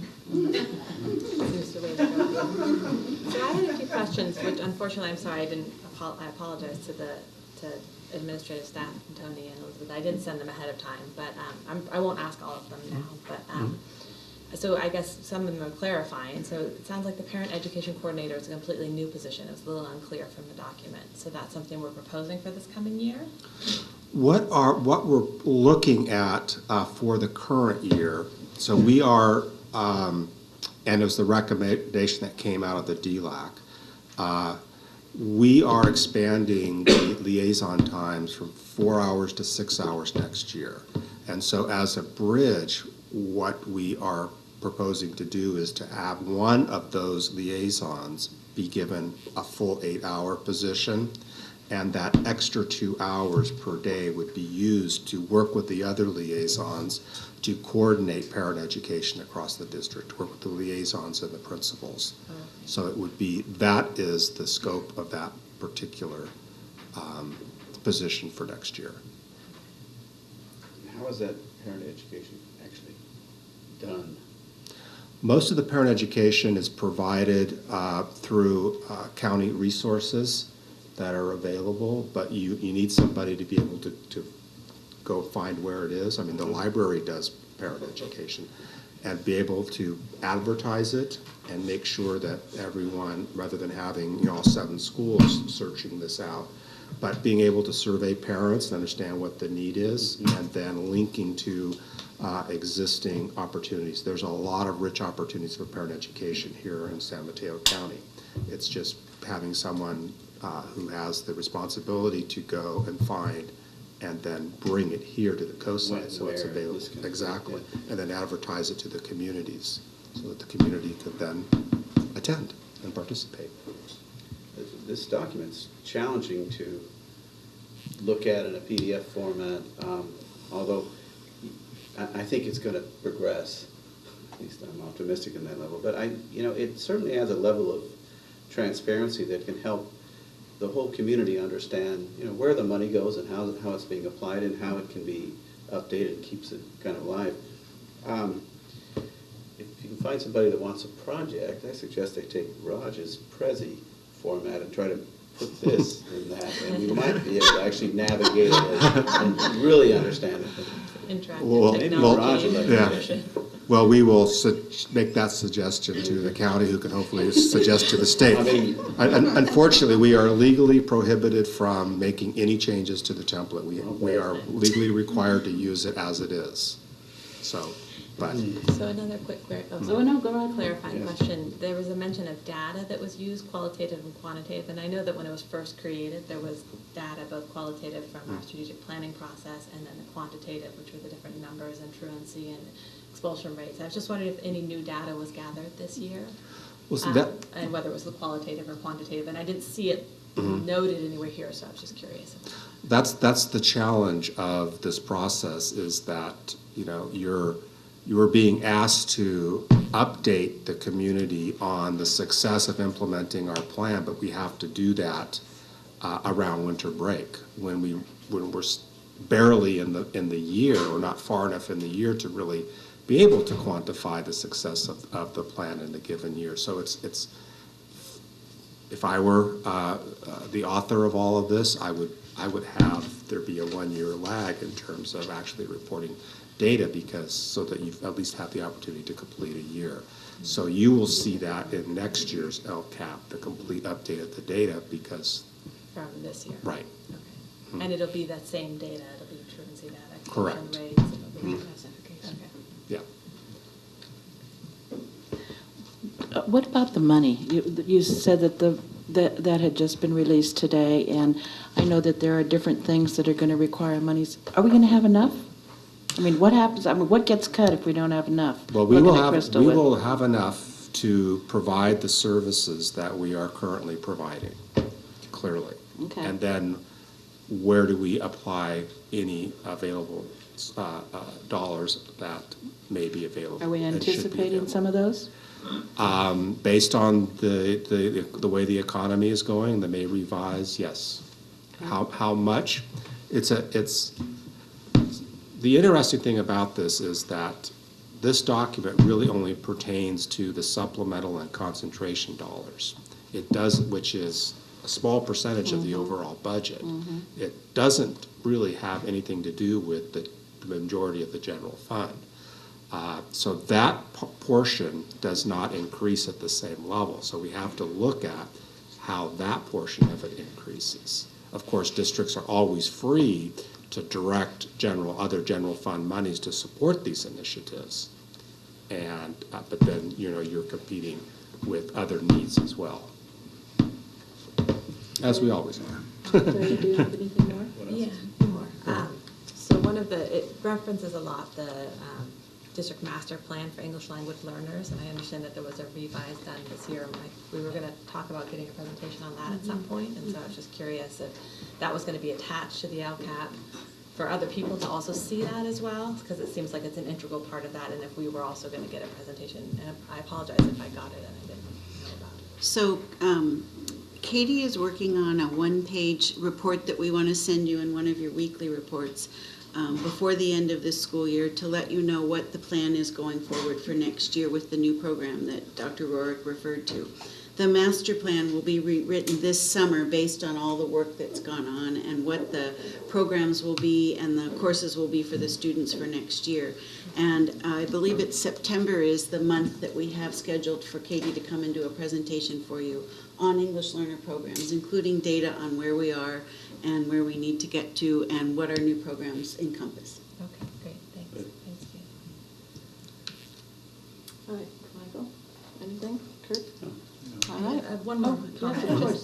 Speaker 8: So I had a few questions, which unfortunately, I'm sorry, I apologize to administrative staff, and Tony and Elizabeth. I did send them ahead of time, but I won't ask all of them now. But So I guess some of them are clarifying. So it sounds like the parent education coordinator is a completely new position. It was a little unclear from the document. So that's something we're proposing for this coming year?
Speaker 10: What we're looking at for the current year, so we are, and it was the recommendation that came out of the DLAC, we are expanding the liaison times from 4 hours to 6 hours next year. And so as a bridge, what we are proposing to do is to have one of those liaisons be given a full 8-hour position, and that extra 2 hours per day would be used to work with the other liaisons to coordinate parent education across the district, work with the liaisons and the principals. So it would be, that is the scope of that particular position for next year.
Speaker 6: How is that parent education actually done?
Speaker 10: Most of the parent education is provided through county resources that are available, but you need somebody to be able to go find where it is. I mean, the library does parent education, and be able to advertise it and make sure that everyone, rather than having all 7 schools searching this out, but being able to survey parents and understand what the need is, and then linking to existing opportunities. There's a lot of rich opportunities for parent education here in San Mateo County. It's just having someone who has the responsibility to go and find and then bring it here to the coastside so it's available. Exactly. And then advertise it to the communities so that the community could then attend and participate.
Speaker 6: This document's challenging to look at in a PDF format, although I think it's going to progress. At least I'm optimistic in that level. But it certainly has a level of transparency that can help the whole community understand, where the money goes and how it's being applied and how it can be updated and keeps it kind of alive. If you can find somebody that wants a project, I suggest they take Raj's Prezi format and try to put this in that, and we might be able to actually navigate it and really understand it.
Speaker 8: Interactive technology.
Speaker 10: Well, we will make that suggestion to the county, who can hopefully suggest to the state. Unfortunately, we are legally prohibited from making any changes to the template. We are legally required to use it as it is. So
Speaker 8: another quick clarifying question. There was a mention of data that was used, qualitative and quantitative, and I know that when it was first created, there was data, both qualitative from our strategic planning process and then the quantitative, which were the different numbers and truancy and expulsion rates. I was just wondering if any new data was gathered this year, and whether it was the qualitative or quantitative, and I didn't see it noted anywhere here, so I was just curious.
Speaker 10: That's the challenge of this process, is that you're being asked to update the community on the success of implementing our plan, but we have to do that around winter break when we're barely in the year, or not far enough in the year to really be able to quantify the success of the plan in a given year. So it's if I were the author of all of this, I would have there be a 1-year lag in terms of actually reporting data, so that you at least have the opportunity to complete a year. So you will see that in next year's LCAP, the complete update of the data, because
Speaker 8: from this year.
Speaker 10: Right.
Speaker 8: Okay. And it'll be that same data. It'll be truancy data.
Speaker 10: Correct.
Speaker 8: Rates, it'll be okay.
Speaker 10: Yeah.
Speaker 1: What about the money? You said that that had just been released today, and I know that there are different things that are going to require monies. Are we going to have enough? I mean, what happens? I mean, what gets cut if we don't have enough?
Speaker 10: Well, we will have enough to provide the services that we are currently providing, clearly.
Speaker 1: Okay.
Speaker 10: And then where do we apply any available dollars that may be available?
Speaker 1: Are we anticipating some of those?
Speaker 10: Based on the way the economy is going, they may revise, yes. Okay. How much? The interesting thing about this is that this document really only pertains to the supplemental and concentration dollars. It does, which is a small percentage of the overall budget. It doesn't really have anything to do with the majority of the general fund. So that portion does not increase at the same level. So we have to look at how that portion of it increases. Of course, districts are always free to direct other general fund monies to support these initiatives. And, but then, you're competing with other needs as well. As we always are.
Speaker 1: Do you have anything more?
Speaker 8: Yeah, a few more. So one of it references a lot the district master plan for English language learners, and I understand that there was a revise done this year. We were going to talk about getting a presentation on that at some point, and so I was just curious if that was going to be attached to the LCAP for other people to also see that as well, because it seems like it's an integral part of that, and if we were also going to get a presentation, and I apologize if I got it and I didn't know about it.
Speaker 4: So Katie is working on a one-page report that we want to send you in one of your weekly reports before the end of this school year to let you know what the plan is going forward for next year with the new program that Dr. Rorick referred to. The master plan will be rewritten this summer based on all the work that's gone on and what the programs will be and the courses will be for the students for next year. And I believe it's September is the month that we have scheduled for Katie to come and do a presentation for you on English learner programs, including data on where we are and where we need to get to and what our new programs encompass.
Speaker 8: Okay, great, thanks. Thanks, Katie.
Speaker 1: All right, Michael, anything? Kurt? All
Speaker 8: I
Speaker 1: right.
Speaker 8: have one more comment.
Speaker 1: yes, of course.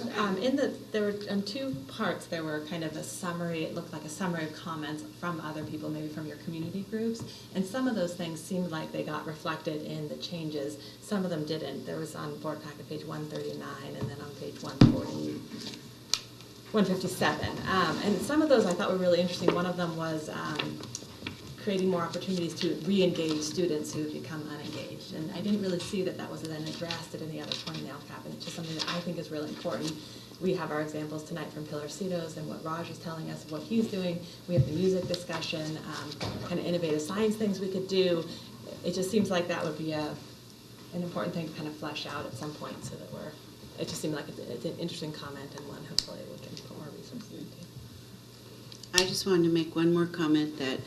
Speaker 8: There were on two parts. There were kind of a summary. It looked like a summary of comments from other people, maybe from your community groups. And some of those things seemed like they got reflected in the changes. Some of them didn't. There was on board packet page 139, and then on page 157. And some of those I thought were really interesting. One of them was creating more opportunities to re-engage students who have become unengaged. And I didn't really see that was then addressed at any other point in the LCAP, and it's just something that I think is really important. We have our examples tonight from Pilarcitos and what Raj is telling us of what he's doing. We have the music discussion, kind of innovative science things we could do. It just seems like that would be an important thing to kind of flesh out at some point so that it just seemed like it's an interesting comment and one hopefully we can put more resources into.
Speaker 4: I just wanted to make one more comment that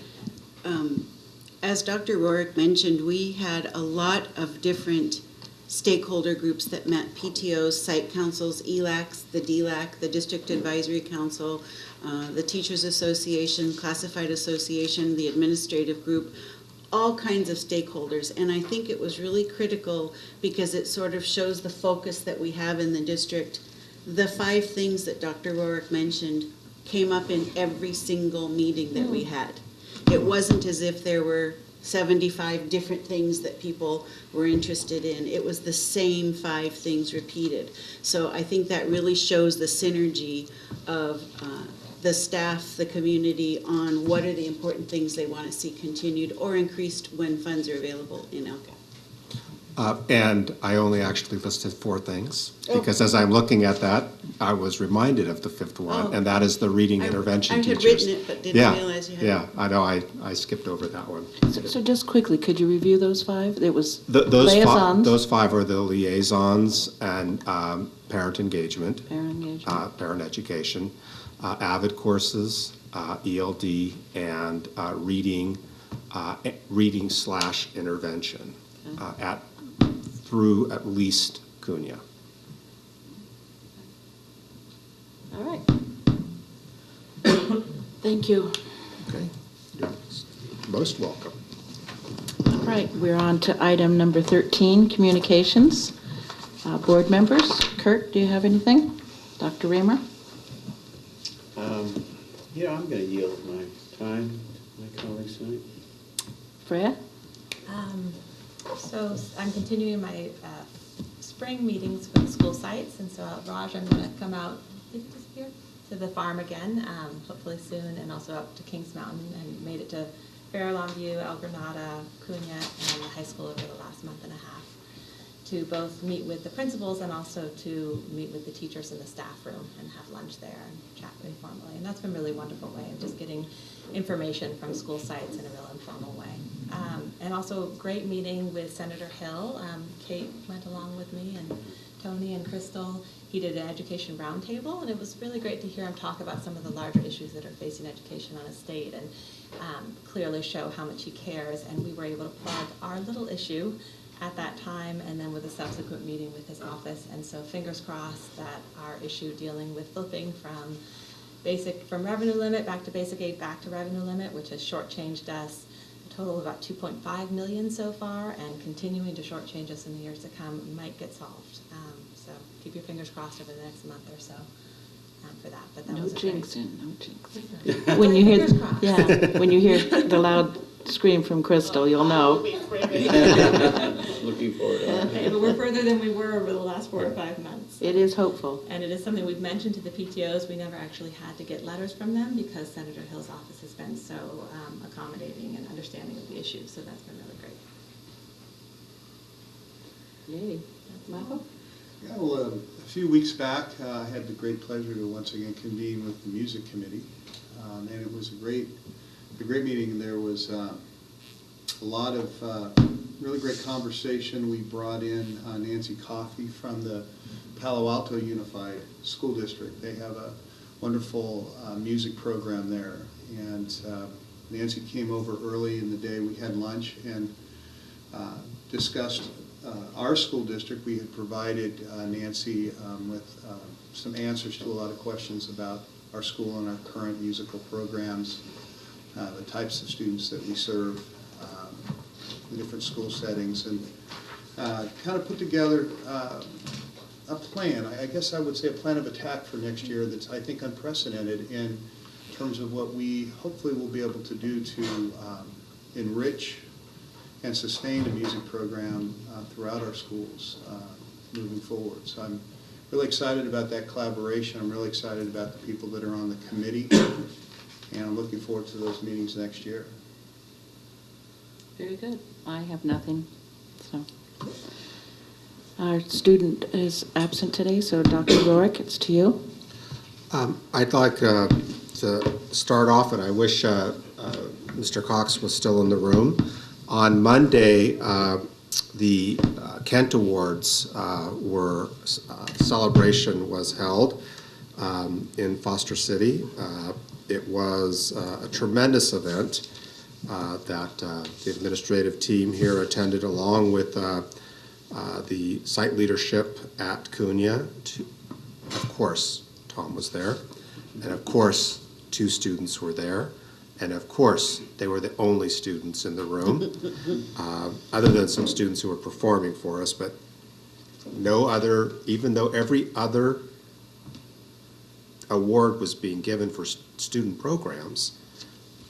Speaker 4: as Dr. Rorick mentioned, we had a lot of different stakeholder groups that met: PTOs, site councils, ELACs, the DLAC, the District Advisory Council, the Teachers Association, Classified Association, the administrative group, all kinds of stakeholders. And I think it was really critical because it sort of shows the focus that we have in the district. The 5 things that Dr. Rorick mentioned came up in every single meeting that we had. It wasn't as if there were 75 different things that people were interested in. It was the same 5 things repeated. So I think that really shows the synergy of the staff, the community, on what are the important things they want to see continued or increased when funds are available in LCAP.
Speaker 10: And I only actually listed 4 things, because as I'm looking at that, I was reminded of the 5th one, and that is the reading intervention teachers.
Speaker 4: I had written it, but didn't realize you had
Speaker 10: Yeah, I know, I skipped over that one.
Speaker 1: So just quickly, could you review those 5? It was
Speaker 10: Those
Speaker 1: liaisons.
Speaker 10: Those 5 are the liaisons and parent engagement. Parent education, AVID courses, ELD, and reading/intervention through at least CUNY.
Speaker 1: All right. Thank you.
Speaker 10: Okay, you're most welcome.
Speaker 1: All right, we're on to item number 13, communications. Board members, Kurt, do you have anything? Dr. Raymer?
Speaker 7: I'm going to yield my time to my colleagues tonight.
Speaker 1: Freya?
Speaker 8: So I'm continuing my spring meetings for the school sites, and so Raj, I'm going to come out, did you disappear? To the farm again, hopefully soon, and also up to Kings Mountain, and made it to Fair Longview, El Granada, Cunha, and the high school over the last month and a half to both meet with the principals and also to meet with the teachers in the staff room and have lunch there and chat informally. And that's been a really wonderful way of just getting information from school sites in a real informal way. And also great meeting with Senator Hill. Kate went along with me, and Tony Tony and Crystal. He did an education roundtable, and it was really great to hear him talk about some of the larger issues that are facing education on a state, and clearly show how much he cares. And we were able to plug our little issue at that time, and then with a subsequent meeting with his office. And so fingers crossed that our issue dealing with flipping from revenue limit back to basic aid back to revenue limit, which has shortchanged us a total of about 2.5 million so far, and continuing to shortchange us in the years to come, might get solved. So keep your fingers crossed over the next month or so for that. But that
Speaker 1: No
Speaker 8: was
Speaker 1: jinxing, no jinxing. When you hear, when you hear the loud scream from Crystal, you'll know.
Speaker 7: Looking forward to it.
Speaker 8: Okay, but we're further than we were over the last 4 or 5 months.
Speaker 1: It is hopeful.
Speaker 8: And it is something we've mentioned to the PTOs. We never actually had to get letters from them because Senator Hill's office has been so accommodating and understanding of the issue. So that's been really great.
Speaker 1: Yay. Michael?
Speaker 12: Yeah, well, a few weeks back, I had the great pleasure to once again convene with the music committee, and it was a great meeting. There was a lot of really great conversation. We brought in Nancy Coffey from the Palo Alto Unified School District. They have a wonderful music program there, and Nancy came over early in the day. We had lunch and discussed our school district. We had provided Nancy with some answers to a lot of questions about our school and our current musical programs, the types of students that we serve, the different school settings, and kind of put together a plan. I guess I would say a plan of attack for next year that's, I think, unprecedented in terms of what we hopefully will be able to do to enrich and sustain a music program throughout our schools moving forward. So I'm really excited about that collaboration. I'm really excited about the people that are on the committee, and I'm looking forward to those meetings next year.
Speaker 1: Very good. I have nothing. So our student is absent today, so Dr. Rorick, it's to you.
Speaker 10: I'd like to start off, and I wish Mr. Cox was still in the room. On Monday, the Kent Awards celebration was held in Foster City. It was a tremendous event that the administrative team here attended, along with the site leadership at Cunha. Of course, Tom was there, and of course, 2 students were there. And of course, they were the only students in the room, other than some students who were performing for us, but no other, even though every other award was being given for student programs,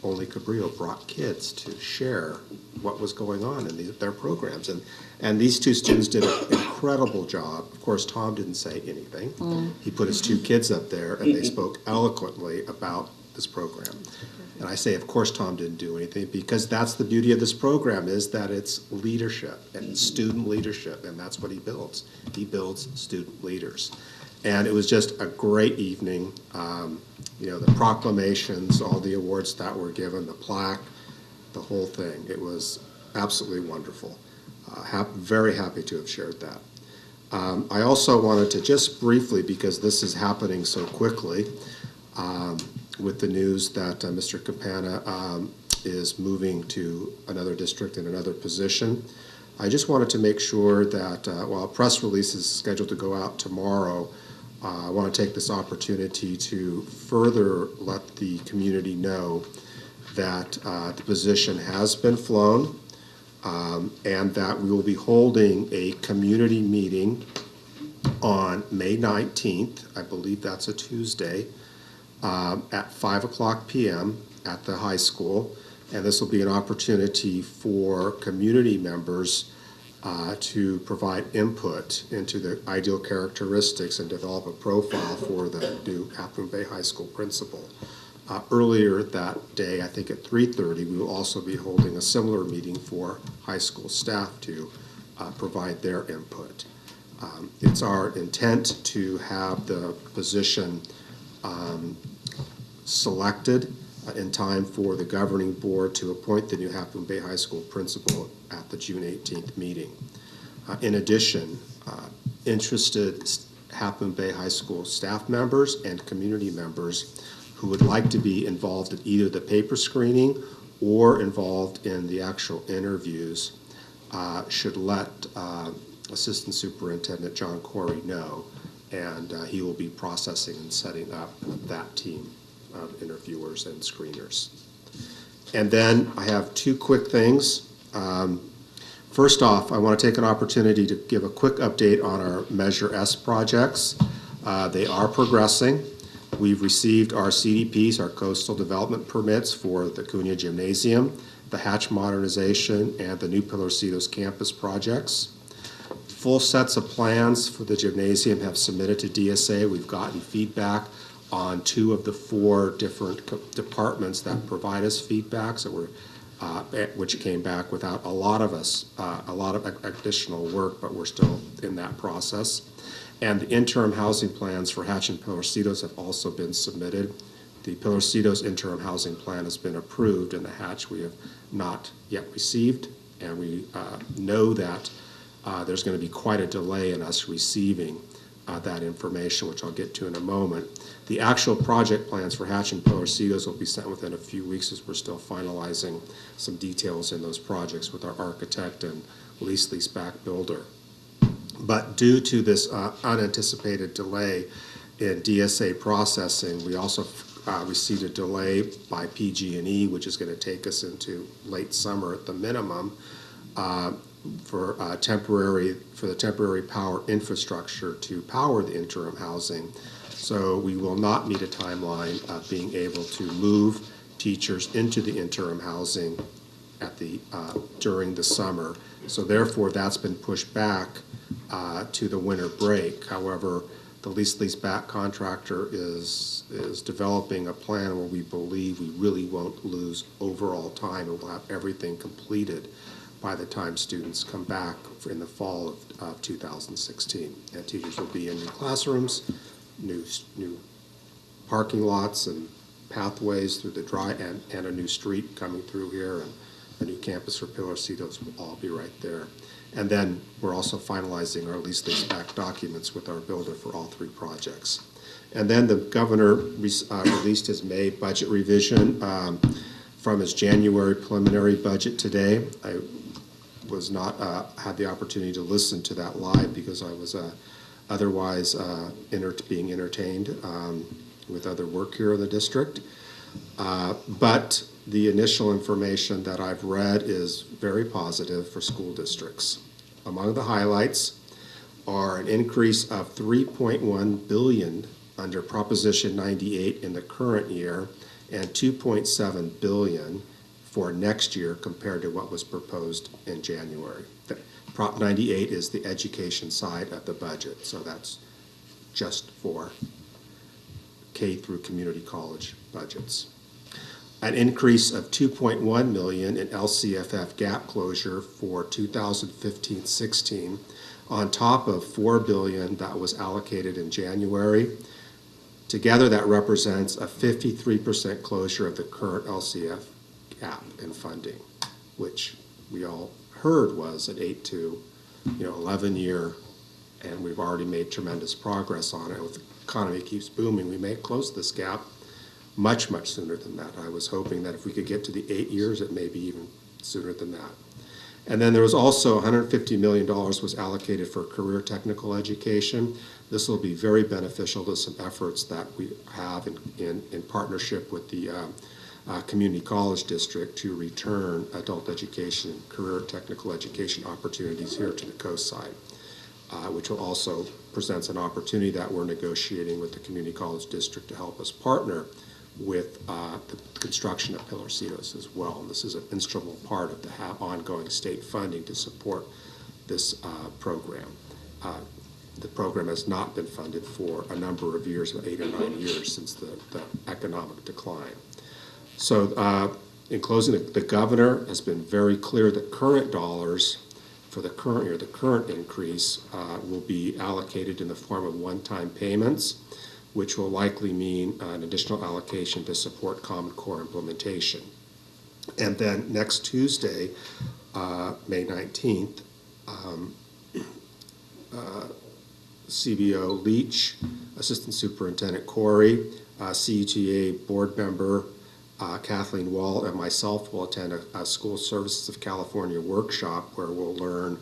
Speaker 10: only Cabrillo brought kids to share what was going on in their programs. And these 2 students did an incredible job. Of course, Tom didn't say anything. He put his 2 kids up there, and they spoke eloquently about this program. And I say, of course, Tom didn't do anything, because that's the beauty of this program, is that it's leadership and student leadership, and that's what he builds. He builds student leaders. And it was just a great evening. The proclamations, all the awards that were given, the plaque, the whole thing. It was absolutely wonderful. Very happy to have shared that. I also wanted to just briefly, because this is happening so quickly, with the news that Mr. Campana is moving to another district in another position. I just wanted to make sure that while a press release is scheduled to go out tomorrow, I want to take this opportunity to further let the community know that the position has been flown, and that we will be holding a community meeting on May 19th. I believe that's a Tuesday, at 5:00 p.m. at the high school. And this will be an opportunity for community members to provide input into the ideal characteristics and develop a profile for the new Half Moon Bay High School principal. Earlier that day, I think at 3:30, we will also be holding a similar meeting for high school staff to provide their input. It's our intent to have the position selected in time for the governing board to appoint the new Half Moon Bay High School principal at the June 18th meeting. In addition, interested Half Moon Bay High School staff members and community members who would like to be involved in either the paper screening or involved in the actual interviews should let Assistant Superintendent John Corey know, and he will be processing and setting up that team of interviewers and screeners. And then I have two quick things. First off, I want to take an opportunity to give a quick update on our Measure S projects. They are progressing. We've received our CDPs, our coastal development permits for the Cunha Gymnasium, the hatch modernization, and the new Pilarcitos campus projects. Full sets of plans for the gymnasium have submitted to DSA. We've gotten feedback on 2 of the 4 different departments that provide us feedback, so which came back without a lot of additional work, but we're still in that process. And the interim housing plans for Hatch and Pilarcitos have also been submitted. The Pilarcitos interim housing plan has been approved, and the Hatch we have not yet received, and we know that there's going to be quite a delay in us receiving that information, which I'll get to in a moment. The actual project plans for Hatch and Pilarcitos will be sent within a few weeks, as we're still finalizing some details in those projects with our architect and lease-back builder. But due to this unanticipated delay in DSA processing, we also received a delay by PG&E, which is going to take us into late summer at the minimum, for the temporary power infrastructure to power the interim housing. So we will not meet a timeline of being able to move teachers into the interim housing during the summer. So therefore, that's been pushed back to the winter break. However, the lease-back contractor is developing a plan where we believe we really won't lose overall time, and we'll have everything completed by the time students come back in the fall of 2016. And teachers will be in new classrooms, new parking lots and pathways through the and a new street coming through here, and a new campus for Pilarcitos will all be right there. And then we're also finalizing our lease-back documents with our builder for all 3 projects. And then the governor released his May budget revision from his January preliminary budget today. I was not had the opportunity to listen to that live because I was otherwise being entertained with other work here in the district. But the initial information that I've read is very positive for school districts. Among the highlights are an increase of $3.1 billion under Proposition 98 in the current year, and $2.7 billion for next year compared to what was proposed in January. Prop 98 is the education side of the budget, so that's just for K through community college budgets. An increase of $2.1 million in LCFF gap closure for 2015-16 on top of $4 billion that was allocated in January. Together, that represents a 53% closure of the current LCF gap in funding, which we all heard was an 8 to 11 year, and we've already made tremendous progress on it. With the economy keeps booming, we may close this gap much, much sooner than that. I was hoping that if we could get to the 8 years, it may be even sooner than that. And then there was also $150 million was allocated for career technical education. This will be very beneficial to some efforts that we have in partnership with the community college district to return adult education, career technical education opportunities here to the coast side, which will also present an opportunity that we're negotiating with the community college district to help us partner with the construction of Pilarcitos as well. And this is an instrumental part of the ongoing state funding to support this program. The program has not been funded for a number of years, 8 or 9 years since the economic decline. So in closing, the governor has been very clear that current dollars for the current year, the current increase will be allocated in the form of one-time payments, which will likely mean an additional allocation to support Common Core implementation. And then next Tuesday, May 19th, CBO Leach, Assistant Superintendent Corey, CUTA Board Member Kathleen Wall, and myself will attend a School Services of California workshop where we'll learn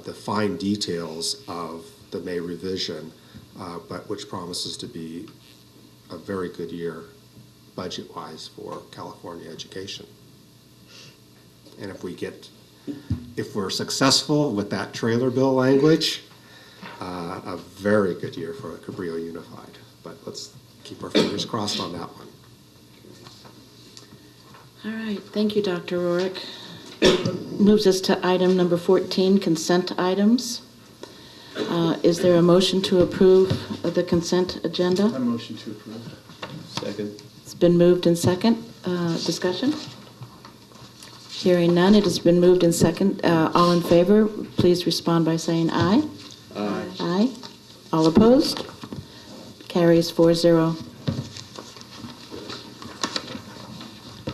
Speaker 10: the fine details of the May revision, but which promises to be a very good year budget-wise for California education. And if we're successful with that trailer bill language, a very good year for Cabrillo Unified. But let's keep our fingers crossed on that one.
Speaker 1: All right, thank you, Dr. Rorick. Moves us to item number 14, consent items. Is there a motion to approve the consent agenda?
Speaker 12: A motion to approve.
Speaker 3: Second.
Speaker 1: It's been moved in second. Discussion? Hearing none, it has been moved in second. All in favor, please respond by saying aye.
Speaker 3: Aye.
Speaker 1: Aye. All opposed? Carries 4-0.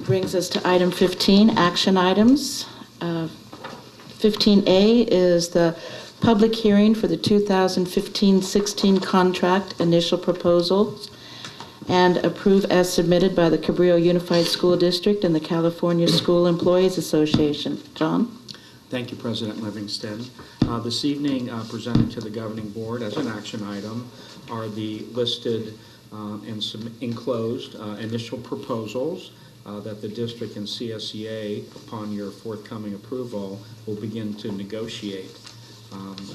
Speaker 1: Brings us to item 15, action items. 15A is the public hearing for the 2015-16 contract initial proposals and approve as submitted by the Cabrillo Unified School District and the California School Employees Association. John?
Speaker 9: Thank you, President Livingston. This evening, presented to the governing board as an action item are the listed and some enclosed initial proposals that the district and CSEA, upon your forthcoming approval, will begin to negotiate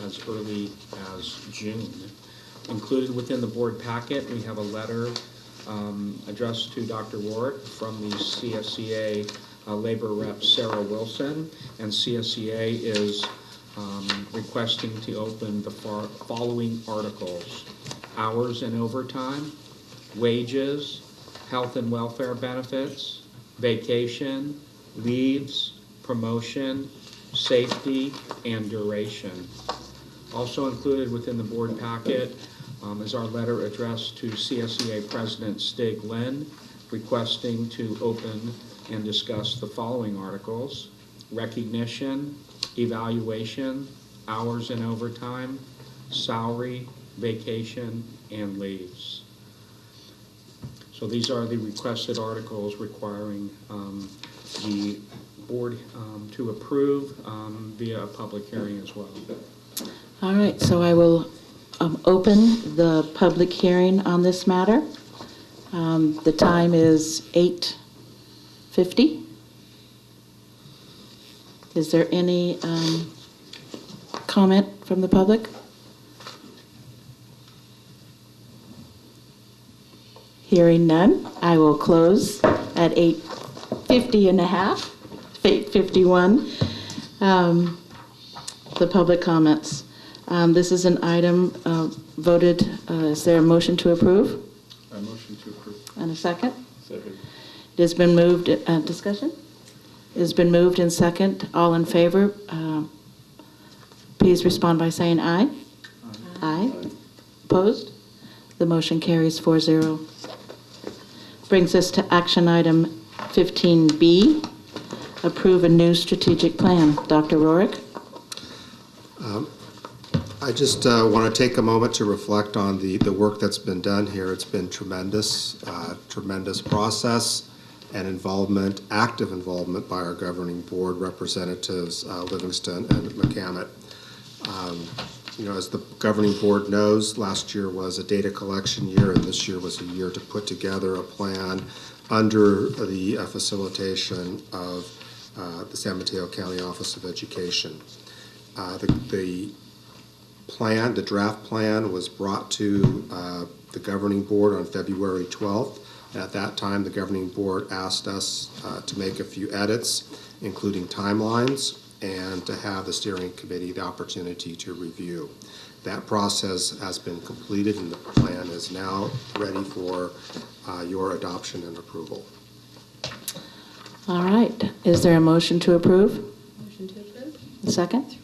Speaker 9: as early as June. Included within the board packet, we have a letter addressed to Dr. Warwick from the CSEA labor rep Sarah Wilson, and CSEA is requesting to open the following articles: hours and overtime, wages, health and welfare benefits, vacation, leaves, promotion, safety, and duration. Also included within the board packet is our letter addressed to CSEA President Stig Lynn, requesting to open and discuss the following articles: recognition, evaluation, hours and overtime, salary, vacation, and leaves. So these are the requested articles requiring the board to approve via a public hearing as well.
Speaker 1: All right, so I will open the public hearing on this matter. The time is 8:50. Is there any comment from the public? Hearing none, I will close at 8:50 and a half, 8:51, the public comments. This is an item voted, is there a motion to approve?
Speaker 12: A motion to approve.
Speaker 1: And a second?
Speaker 3: Second.
Speaker 1: It has been moved, discussion? It has been moved in second. All in favor, please respond by saying aye. Aye. Opposed? The motion carries 4-0. Brings us to action item 15B, approve a new strategic plan. Dr. Rorick?
Speaker 10: I just want to take a moment to reflect on the work that's been done here. It's been tremendous, tremendous process and involvement, active involvement by our governing board representatives, Livingston and McCammett. As the governing board knows, last year was a data collection year, and this year was a year to put together a plan under the facilitation of the San Mateo County Office of Education. The plan, the draft plan, was brought to the governing board on February 12th. At that time, the governing board asked us to make a few edits, including timelines, and to have the steering committee the opportunity to review. That process has been completed, and the plan is now ready for your adoption and approval.
Speaker 1: All right. Is there a motion to approve?
Speaker 8: Motion to approve?
Speaker 1: A second?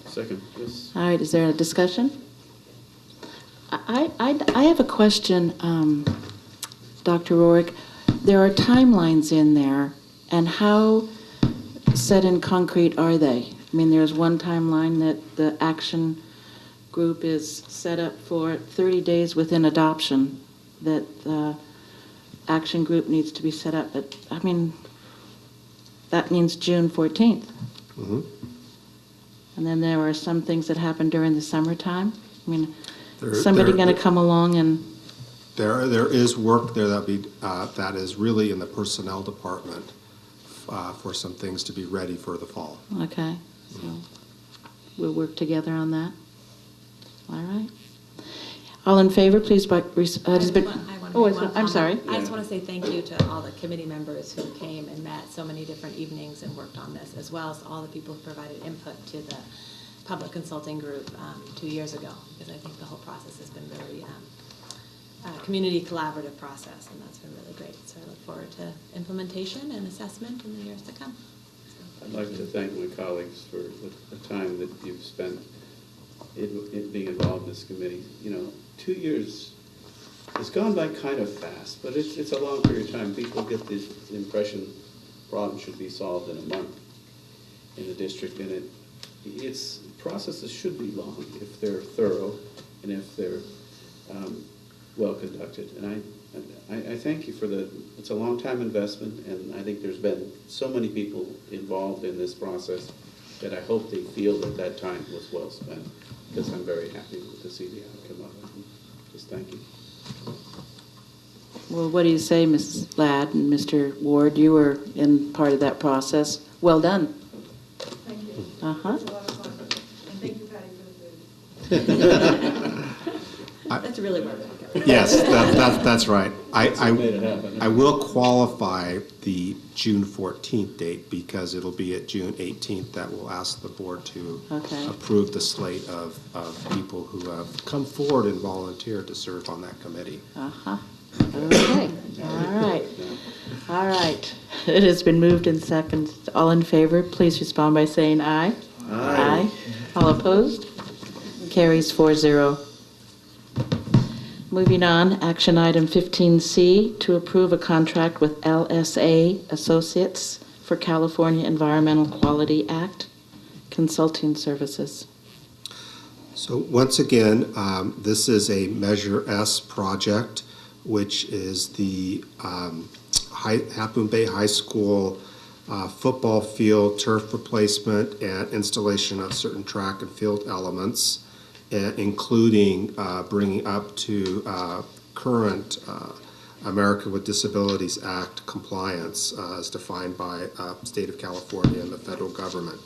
Speaker 3: Second, yes.
Speaker 1: All right. Is there a discussion? I have a question, Dr. Rorick. There are timelines in there, and how set in concrete are they? I mean, there's one timeline that the action group is set up for 30 days within adoption, that the action group needs to be set up. But, I mean, that means June 14th.
Speaker 10: Mm-hmm.
Speaker 1: And then there are some things that happen during the summertime. I mean,
Speaker 10: There-
Speaker 1: is somebody
Speaker 10: there-
Speaker 1: going to come along and,
Speaker 10: There is work there that is really in the personnel department for some things to be ready for the fall.
Speaker 1: okay, so we'll work together on that. All right. All in favor, please, I'm sorry.
Speaker 8: I just want to say thank you to all the committee members who came and met so many different evenings and worked on this, as well as all the people who provided input to the public consulting group 2 years ago, because I think the whole process has been really community collaborative process, and that's been really great. So I look forward to implementation and assessment in the years to come.
Speaker 3: I'd like to thank my colleagues for the time that you've spent in being involved in this committee. 2 years has gone by kind of fast, but it's a long period of time. People get the impression problems should be solved in a month in the district, and it's processes should be long if they're thorough and if they're well conducted. And I thank you for it's a long time investment, and I think there's been so many people involved in this process that I hope they feel that time was well spent, because I'm very happy to see the outcome of it. Just thank you.
Speaker 1: Well, what do you say, Mrs. Ladd and Mr. Ward? You were in part of that process. Well done.
Speaker 11: Thank you.
Speaker 1: Uh-huh.
Speaker 11: It's a lot of fun. And thank you, Patty, for the food.
Speaker 8: That's really worth it.
Speaker 10: Yes, that's right. I will qualify the June 14th date, because it'll be at June 18th that we'll ask the board to approve the slate of people who have come forward and volunteered to serve on that committee.
Speaker 1: Uh-huh. Okay. All right. It has been moved and seconded. All in favor, please respond by saying aye. Aye. All opposed? Carries 4-0. Moving on, action item 15C, to approve a contract with LSA Associates for California Environmental Quality Act consulting services.
Speaker 10: So once again, this is a Measure S project, which is the Half Moon Bay High School football field turf replacement and installation of certain track and field elements, including bringing up to current America with Disabilities Act compliance as defined by state of California and the federal government,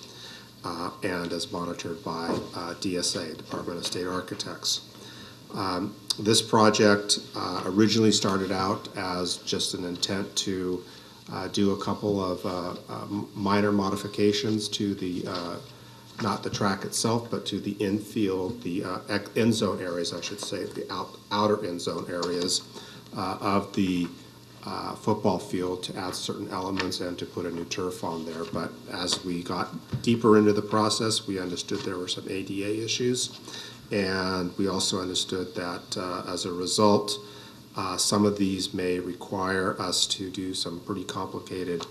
Speaker 10: and as monitored by DSA, Department of State Architects. This project originally started out as just an intent to do a couple of minor modifications to the not the track itself, but to the infield, the end zone areas, I should say, the outer end zone areas of the football field, to add certain elements and to put a new turf on there. But as we got deeper into the process, we understood there were some ADA issues, and we also understood that as a result, some of these may require us to do some pretty complicated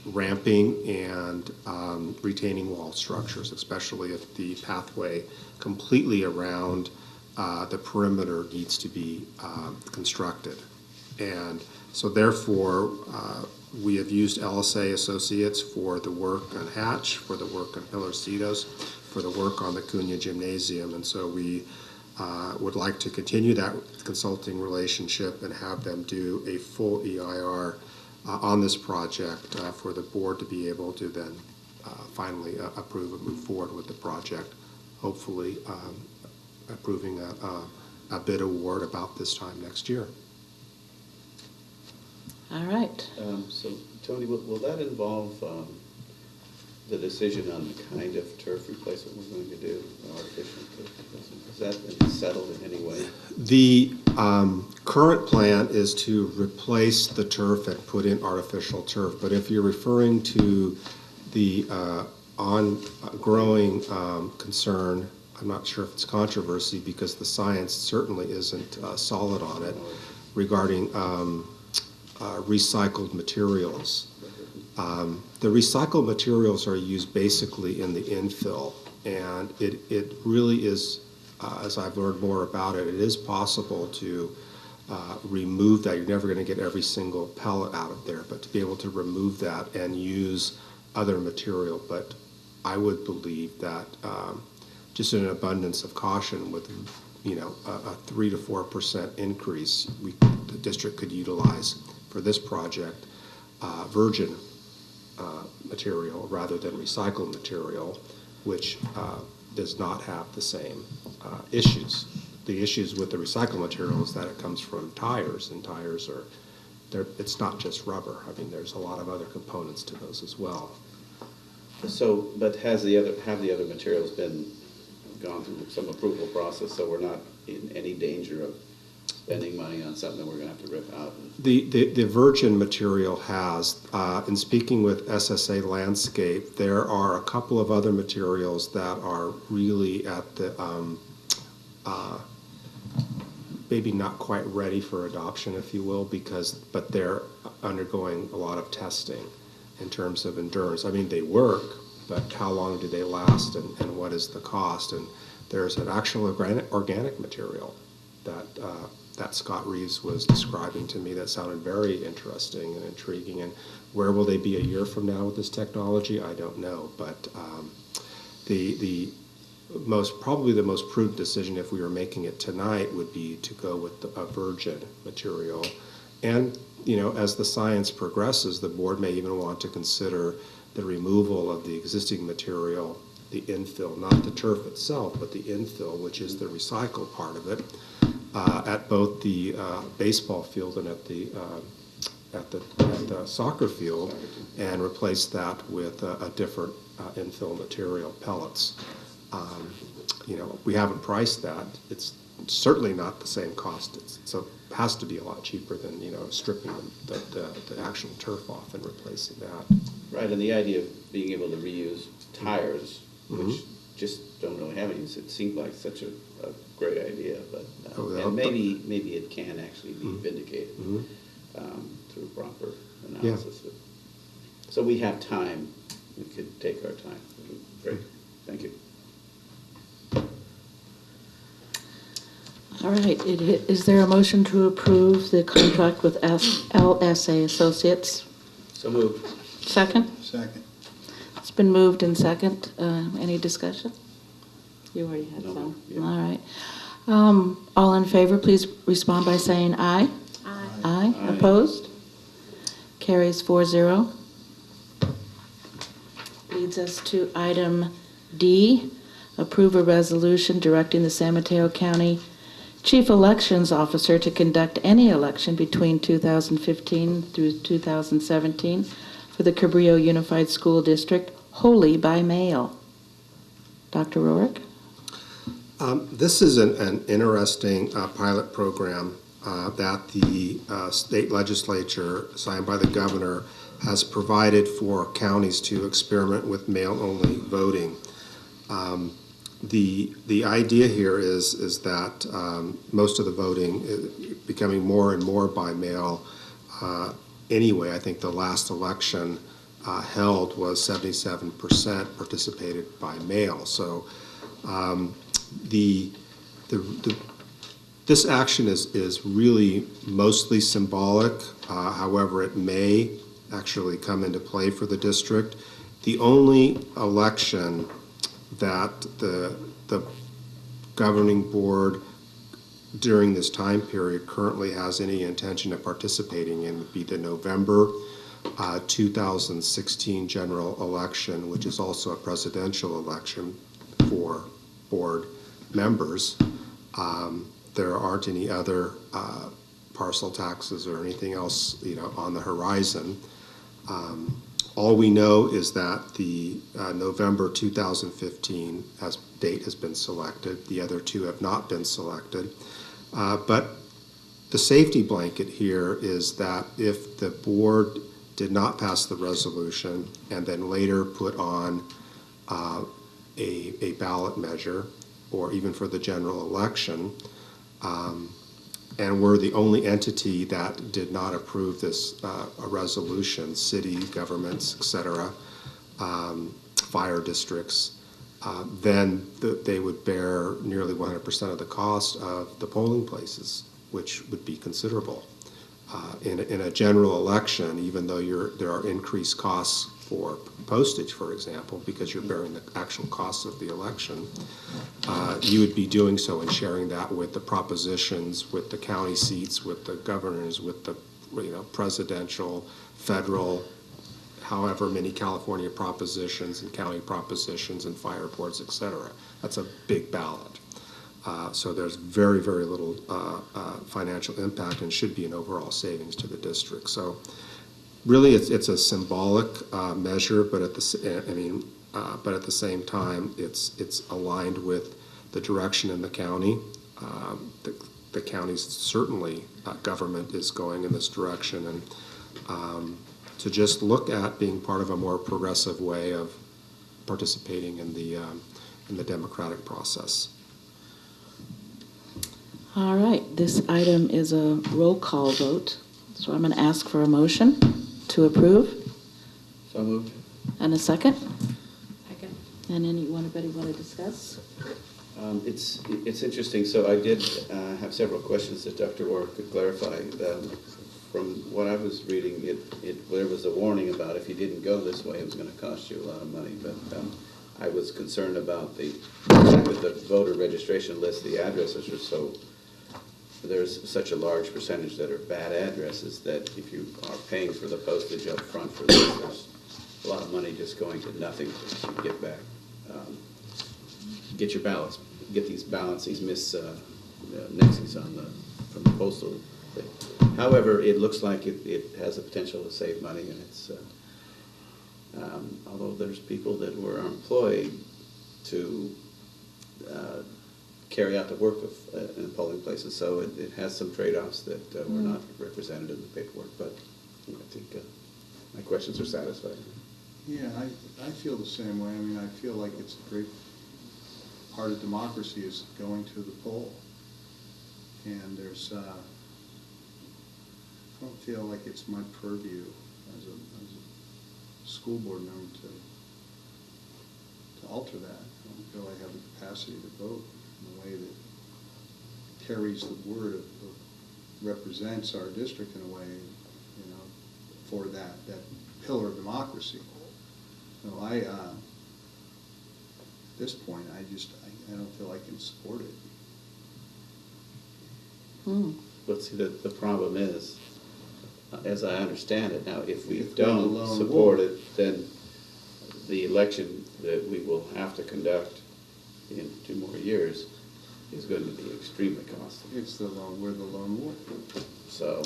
Speaker 10: ramping and retaining wall structures, especially if the pathway completely around the perimeter needs to be constructed. And so therefore, we have used LSA Associates for the work on Hatch, for the work on Pilarcitos, for the work on the Cunha Gymnasium. And so we would like to continue that consulting relationship and have them do a full EIR on this project for the board to be able to then finally approve and move forward with the project, hopefully approving a bid award about this time next year.
Speaker 1: All right.
Speaker 3: So, Tony, will that involve the decision on the kind of turf replacement we're going to do, artificial turf replacement? Has that been settled in any way?
Speaker 10: The current plan is to replace the turf and put in artificial turf. But if you're referring to the ongoing concern, I'm not sure if it's controversy, because the science certainly isn't solid on it, regarding recycled materials. The recycled materials are used basically in the infill And it really is, as I've learned more about it, it is possible to remove that. You're never going to get every single pellet out of there, but to be able to remove that and use other material. But I would believe that just in an abundance of caution, with a 3 to 4% increase, the district could utilize for this project virgin material rather than recycled material, which does not have the same issues. The issues with the recycled material is that it comes from tires, and tires are, it's not just rubber. I mean, there's a lot of other components to those as well.
Speaker 3: So, but have the other materials gone through some approval process, so we're not in any danger of spending money on something that we're going to have to rip out?
Speaker 10: The virgin material has, in speaking with SSA Landscape, there are a couple of other materials that are really at the, maybe not quite ready for adoption, if you will, but they're undergoing a lot of testing in terms of endurance. I mean, they work, but how long do they last, and what is the cost? And there's an actual organic material that Scott Reeves was describing to me that sounded very interesting and intriguing. And where will they be a year from now with this technology? I don't know. But probably the most prudent decision, if we were making it tonight, would be to go with a virgin material. And as the science progresses, the board may even want to consider the removal of the existing material, the infill, not the turf itself, but the infill, which is the recycled part of it, at both the baseball field and at the soccer field, and replace that with a different infill material, pellets. We haven't priced that. It's certainly not the same cost. So it has to be a lot cheaper than stripping the actual turf off and replacing that.
Speaker 3: Right, and the idea of being able to reuse tires, which just don't really have any use, it seemed like such a great idea, but and maybe it can actually be vindicated through proper analysis. Yeah. So we have time. We could take our time. Great. Thank you.
Speaker 1: All right. Is there a motion to approve the contract with LSA Associates?
Speaker 3: So moved.
Speaker 1: Second?
Speaker 12: Second.
Speaker 1: It's been moved and second. Any discussion? You already had some. Yeah. All right. All in favor, please respond by saying aye. Aye. Aye. Aye. Opposed? Carries 4-0. Leads us to item D, approve a resolution directing the San Mateo County Chief Elections Officer to conduct any election between 2015 through 2017 for the Cabrillo Unified School District wholly by mail. Dr. Rourke?
Speaker 10: This is an interesting pilot program that the state legislature, signed by the governor, has provided for counties to experiment with mail-only voting. The idea here is that most of the voting is becoming more and more by mail. Anyway, I think the last election held was 77% participated by mail. So this action is really mostly symbolic. However, it may actually come into play for the district. The only election that the governing board during this time period currently has any intention of participating in would be the November 2016 general election, which is also a presidential election for board members. There aren't any other parcel taxes or anything else, on the horizon. All we know is that the November 2015 date has been selected. The other two have not been selected. But the safety blanket here is that if the board did not pass the resolution and then later put on a ballot measure, or even for the general election, and we're the only entity that did not approve this resolution, city, governments, etc., fire districts, then they would bear nearly 100% of the cost of the polling places, which would be considerable. In a general election, even though there are increased costs for postage, for example, because you're bearing the actual costs of the election, you would be doing so and sharing that with the propositions, with the county seats, with the governors, with the presidential, federal, however many California propositions and county propositions and fire boards, et cetera. That's a big ballot. So there's very, very little financial impact and should be an overall savings to the district. So really it's a symbolic measure, but at the same time it's aligned with the direction in the county. The county's certainly government is going in this direction, and to just look at being part of a more progressive way of participating in the democratic process.
Speaker 1: All right, this item is a roll call vote, so I'm going to ask for a motion to approve.
Speaker 3: So moved.
Speaker 1: And a second?
Speaker 8: Second.
Speaker 1: And anybody want to discuss?
Speaker 3: It's interesting. So I did have several questions that Dr. Orr could clarify. From what I was reading, there was a warning about if you didn't go this way, it was going to cost you a lot of money. But I was concerned about the fact that the voter registration list, the addresses are there's such a large percentage that are bad addresses that if you are paying for the postage up front for this, there's a lot of money just going to nothing to get back. Get your ballots, get these ballots, these nexes from the postal thing. However, it looks like it has the potential to save money, and it's although there's people that were employed to carry out the work in polling places, so it has some trade-offs that were not represented in the paperwork. But I think my questions are satisfied.
Speaker 12: Yeah, I feel the same way. I mean, I feel like it's a great part of democracy is going to the poll. And there's, I don't feel like it's my purview as a school board member to alter that. I don't feel I have the capacity to vote in a way that carries the word of represents our district in a way, for that pillar of democracy. So at this point, I don't feel I can support it.
Speaker 3: But see, the problem is, as I understand it now, if we don't support it, then the election that we will have to conduct in 2 more years is going to be extremely costly.
Speaker 12: We're the lone wolf.
Speaker 3: So.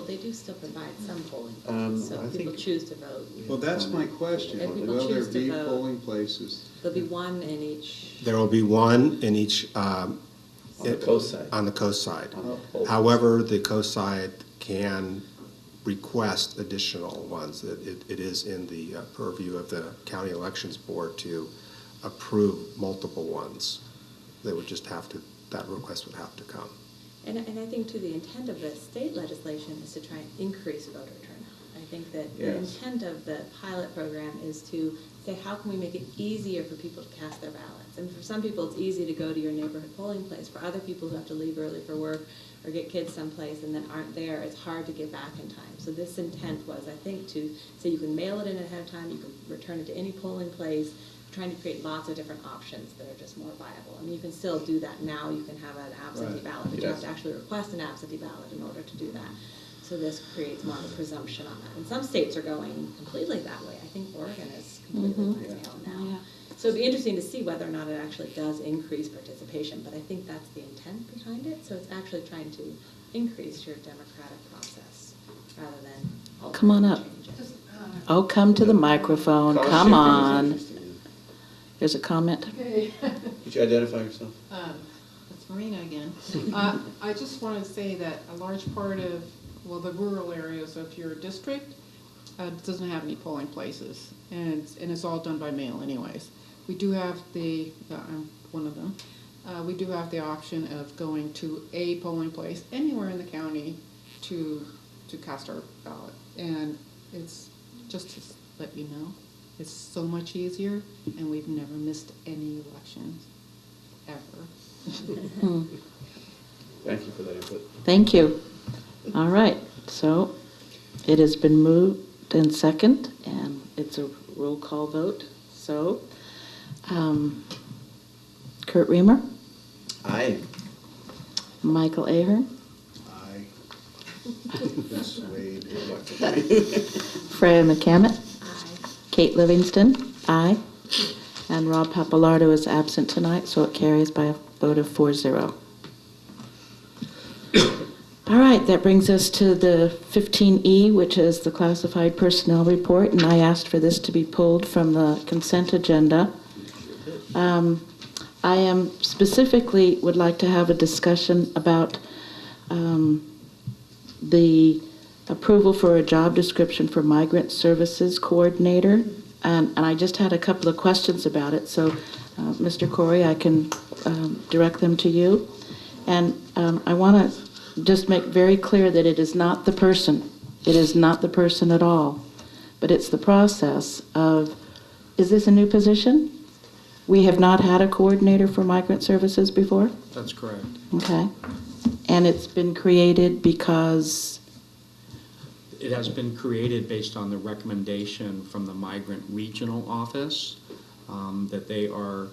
Speaker 8: They do still provide some polling places, so people choose to vote.
Speaker 12: Well, that's my question. Will there be polling places?
Speaker 8: There'll be one in each.
Speaker 10: There will be one in each
Speaker 3: on the coast side.
Speaker 10: On the coast side. However, the coast side can request additional ones. It is in the purview of the county elections board to approve multiple ones. They would just have to. That request would have to come.
Speaker 8: And I think, too, the intent of the state legislation is to try and increase voter turnout. I think that the intent of the pilot program is to say, how can we make it easier for people to cast their ballots? And for some people, it's easy to go to your neighborhood polling place. For other people who have to leave early for work or get kids someplace and then aren't there, it's hard to get back in time. So this intent was, I think, to say you can mail it in ahead of time, you can return it to any polling place, trying to create lots of different options that are just more viable. I mean, you can still do that now. You can have an absentee ballot, but you have to actually request an absentee ballot in order to do that. So this creates more of a presumption on that. And some states are going completely that way. I think Oregon is completely by mail now. Yeah. So it'd be interesting to see whether or not it actually does increase participation, but I think that's the intent behind it. So it's actually trying to increase your democratic process rather than
Speaker 1: come on up. Oh, come to the microphone. Come on. There's a comment.
Speaker 3: Okay. Could you identify yourself?
Speaker 16: It's Marina again. I just want to say that a large part of, the rural areas of your district doesn't have any polling places, and it's all done by mail anyways. We do have I'm one of them, we do have the option of going to a polling place anywhere in the county to cast our ballot, and it's just to let you know. It's so much easier, and we've never missed any elections, ever.
Speaker 3: Thank you for that input.
Speaker 1: Thank you. All right, so it has been moved and second, and it's a roll call vote. So, Kurt Reamer?
Speaker 3: Aye.
Speaker 1: Michael Ahern?
Speaker 12: Aye. Swayed reluctantly.
Speaker 1: Freya McCammett? Aye. Kate Livingston? Aye. And Rob Papalardo is absent tonight, so it carries by a vote of 4-0. All right, that brings us to the 15E, which is the classified personnel report, and I asked for this to be pulled from the consent agenda. I am specifically would like to have a discussion about the approval for a job description for migrant services coordinator, and I just had a couple of questions about it. So, Mr. Corey, I can direct them to you, and I want to just make very clear that it is not the person. It is not the person at all, but it's the process of, is this a new position? We have not had a coordinator for migrant services before?
Speaker 9: That's correct.
Speaker 1: Okay. And it's been created because?
Speaker 9: It has been created based on the recommendation from the Migrant Regional Office that they are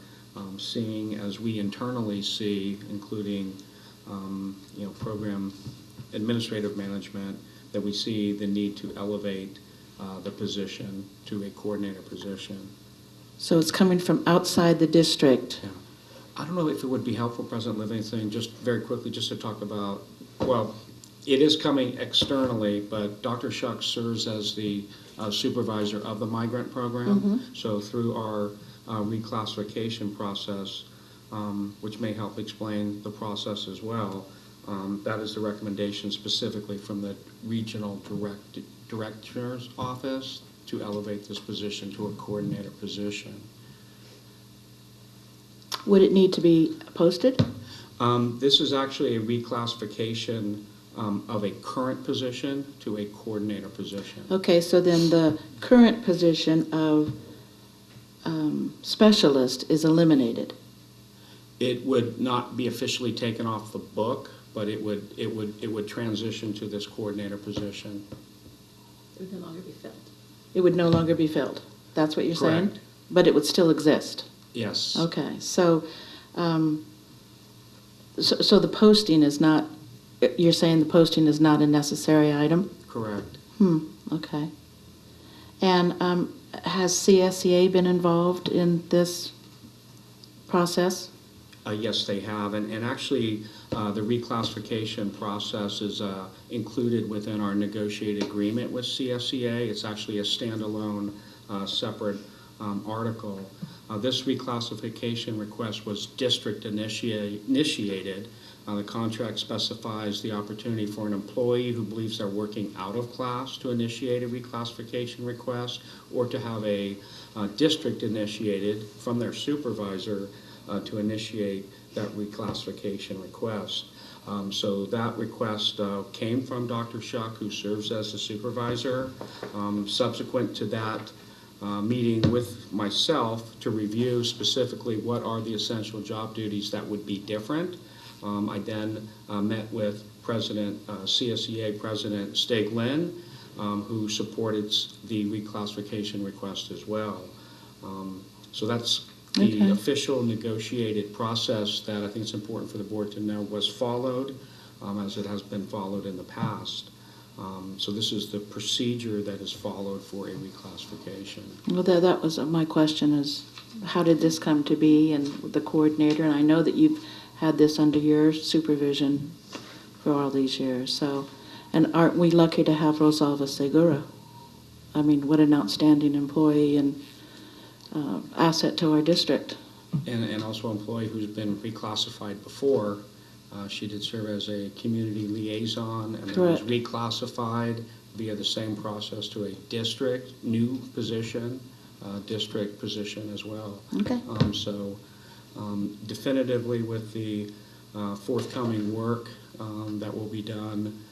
Speaker 9: seeing, as we internally see, including program administrative management, that we see the need to elevate the position to a coordinator position.
Speaker 1: So it's coming from outside the district.
Speaker 9: Yeah. I don't know if it would be helpful, President Livingston, just very quickly, just to talk about, well, it is coming externally, but Dr. Shuck serves as the supervisor of the migrant program.
Speaker 1: Mm-hmm.
Speaker 9: So through our reclassification process, which may help explain the process as well, that is the recommendation specifically from the regional director's office to elevate this position to a coordinator position.
Speaker 1: Would it need to be posted?
Speaker 9: This is actually a reclassification of a current position to a coordinator position.
Speaker 1: Okay, so then the current position of specialist is eliminated.
Speaker 9: It would not be officially taken off the book, but it would transition to this coordinator position.
Speaker 8: It would no longer be filled.
Speaker 1: It would no longer be filled. That's what you're saying?
Speaker 9: Correct.
Speaker 1: But it would still exist.
Speaker 9: Yes.
Speaker 1: Okay, so so the posting is not, you're saying the posting is not a necessary item?
Speaker 9: Correct.
Speaker 1: Okay. And has CSEA been involved in this process?
Speaker 9: Yes, they have. And actually, the reclassification process is included within our negotiated agreement with CSEA. It's actually a standalone, separate article. This reclassification request was district initiated. The contract specifies the opportunity for an employee who believes they're working out of class to initiate a reclassification request, or to have a district initiated from their supervisor to initiate that reclassification request. So that request came from Dr. Shuck, who serves as the supervisor. Subsequent to that meeting with myself to review specifically what are the essential job duties that would be different, I then met with CSEA President Steg Lin, who supported the reclassification request as well. So that's the official negotiated process that I think it's important for the board to know was followed, as it has been followed in the past. So this is the procedure that is followed for a reclassification.
Speaker 1: Well, that was my question, is how did this come to be, and the coordinator, and I know that you've had this under your supervision for all these years. So, and aren't we lucky to have Rosalva Segura? I mean, what an outstanding employee and asset to our district.
Speaker 9: And also an employee who's been reclassified before. She did serve as a community liaison and then was reclassified via the same process to a district, new position, district position as well.
Speaker 1: Okay.
Speaker 9: So definitively with the forthcoming work that will be done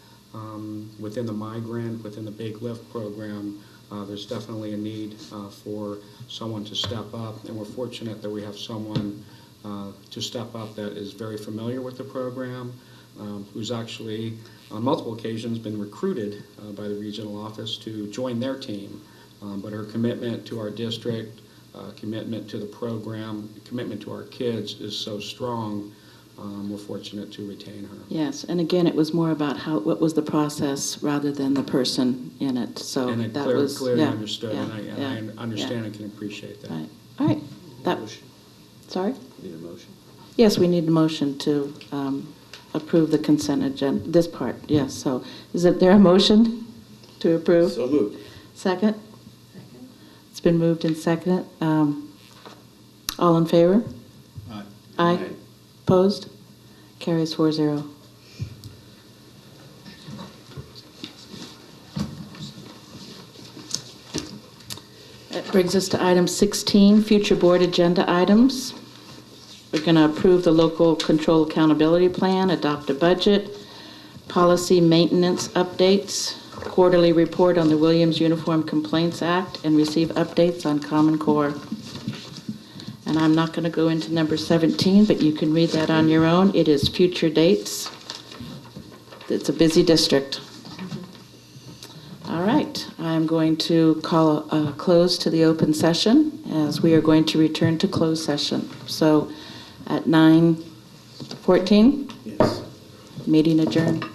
Speaker 9: within the migrant, within the Big Lift program, there's definitely a need for someone to step up, and we're fortunate that we have someone to step up that is very familiar with the program, who's actually on multiple occasions been recruited by the regional office to join their team. But her commitment to our district, commitment to the program, commitment to our kids is so strong. We're fortunate to retain her.
Speaker 1: Yes, and again, it was more about what was the process rather than the person in it. So
Speaker 9: And it
Speaker 1: that
Speaker 9: clearly
Speaker 1: was
Speaker 9: understood,
Speaker 1: yeah,
Speaker 9: and I understand and can appreciate that.
Speaker 1: Right. All right. That. Sorry.
Speaker 3: Need a motion?
Speaker 1: Yes, we need a motion to approve the consent agenda. This part, yes. So, is there a motion to approve?
Speaker 3: So moved.
Speaker 1: Second. It's been moved and seconded. All in favor?
Speaker 12: Aye.
Speaker 1: Aye. Opposed? Carries 4-0. That brings us to item 16, future board agenda items. We're going to approve the local control accountability plan, adopt a budget, policy maintenance updates, quarterly report on the Williams Uniform Complaints Act, and receive updates on Common Core. And I'm not going to go into number 17, but you can read that on your own. It is future dates. It's a busy district. All right, I'm going to call a close to the open session as we are going to return to closed session. So at 9:14,
Speaker 3: Yes.
Speaker 1: meeting adjourned.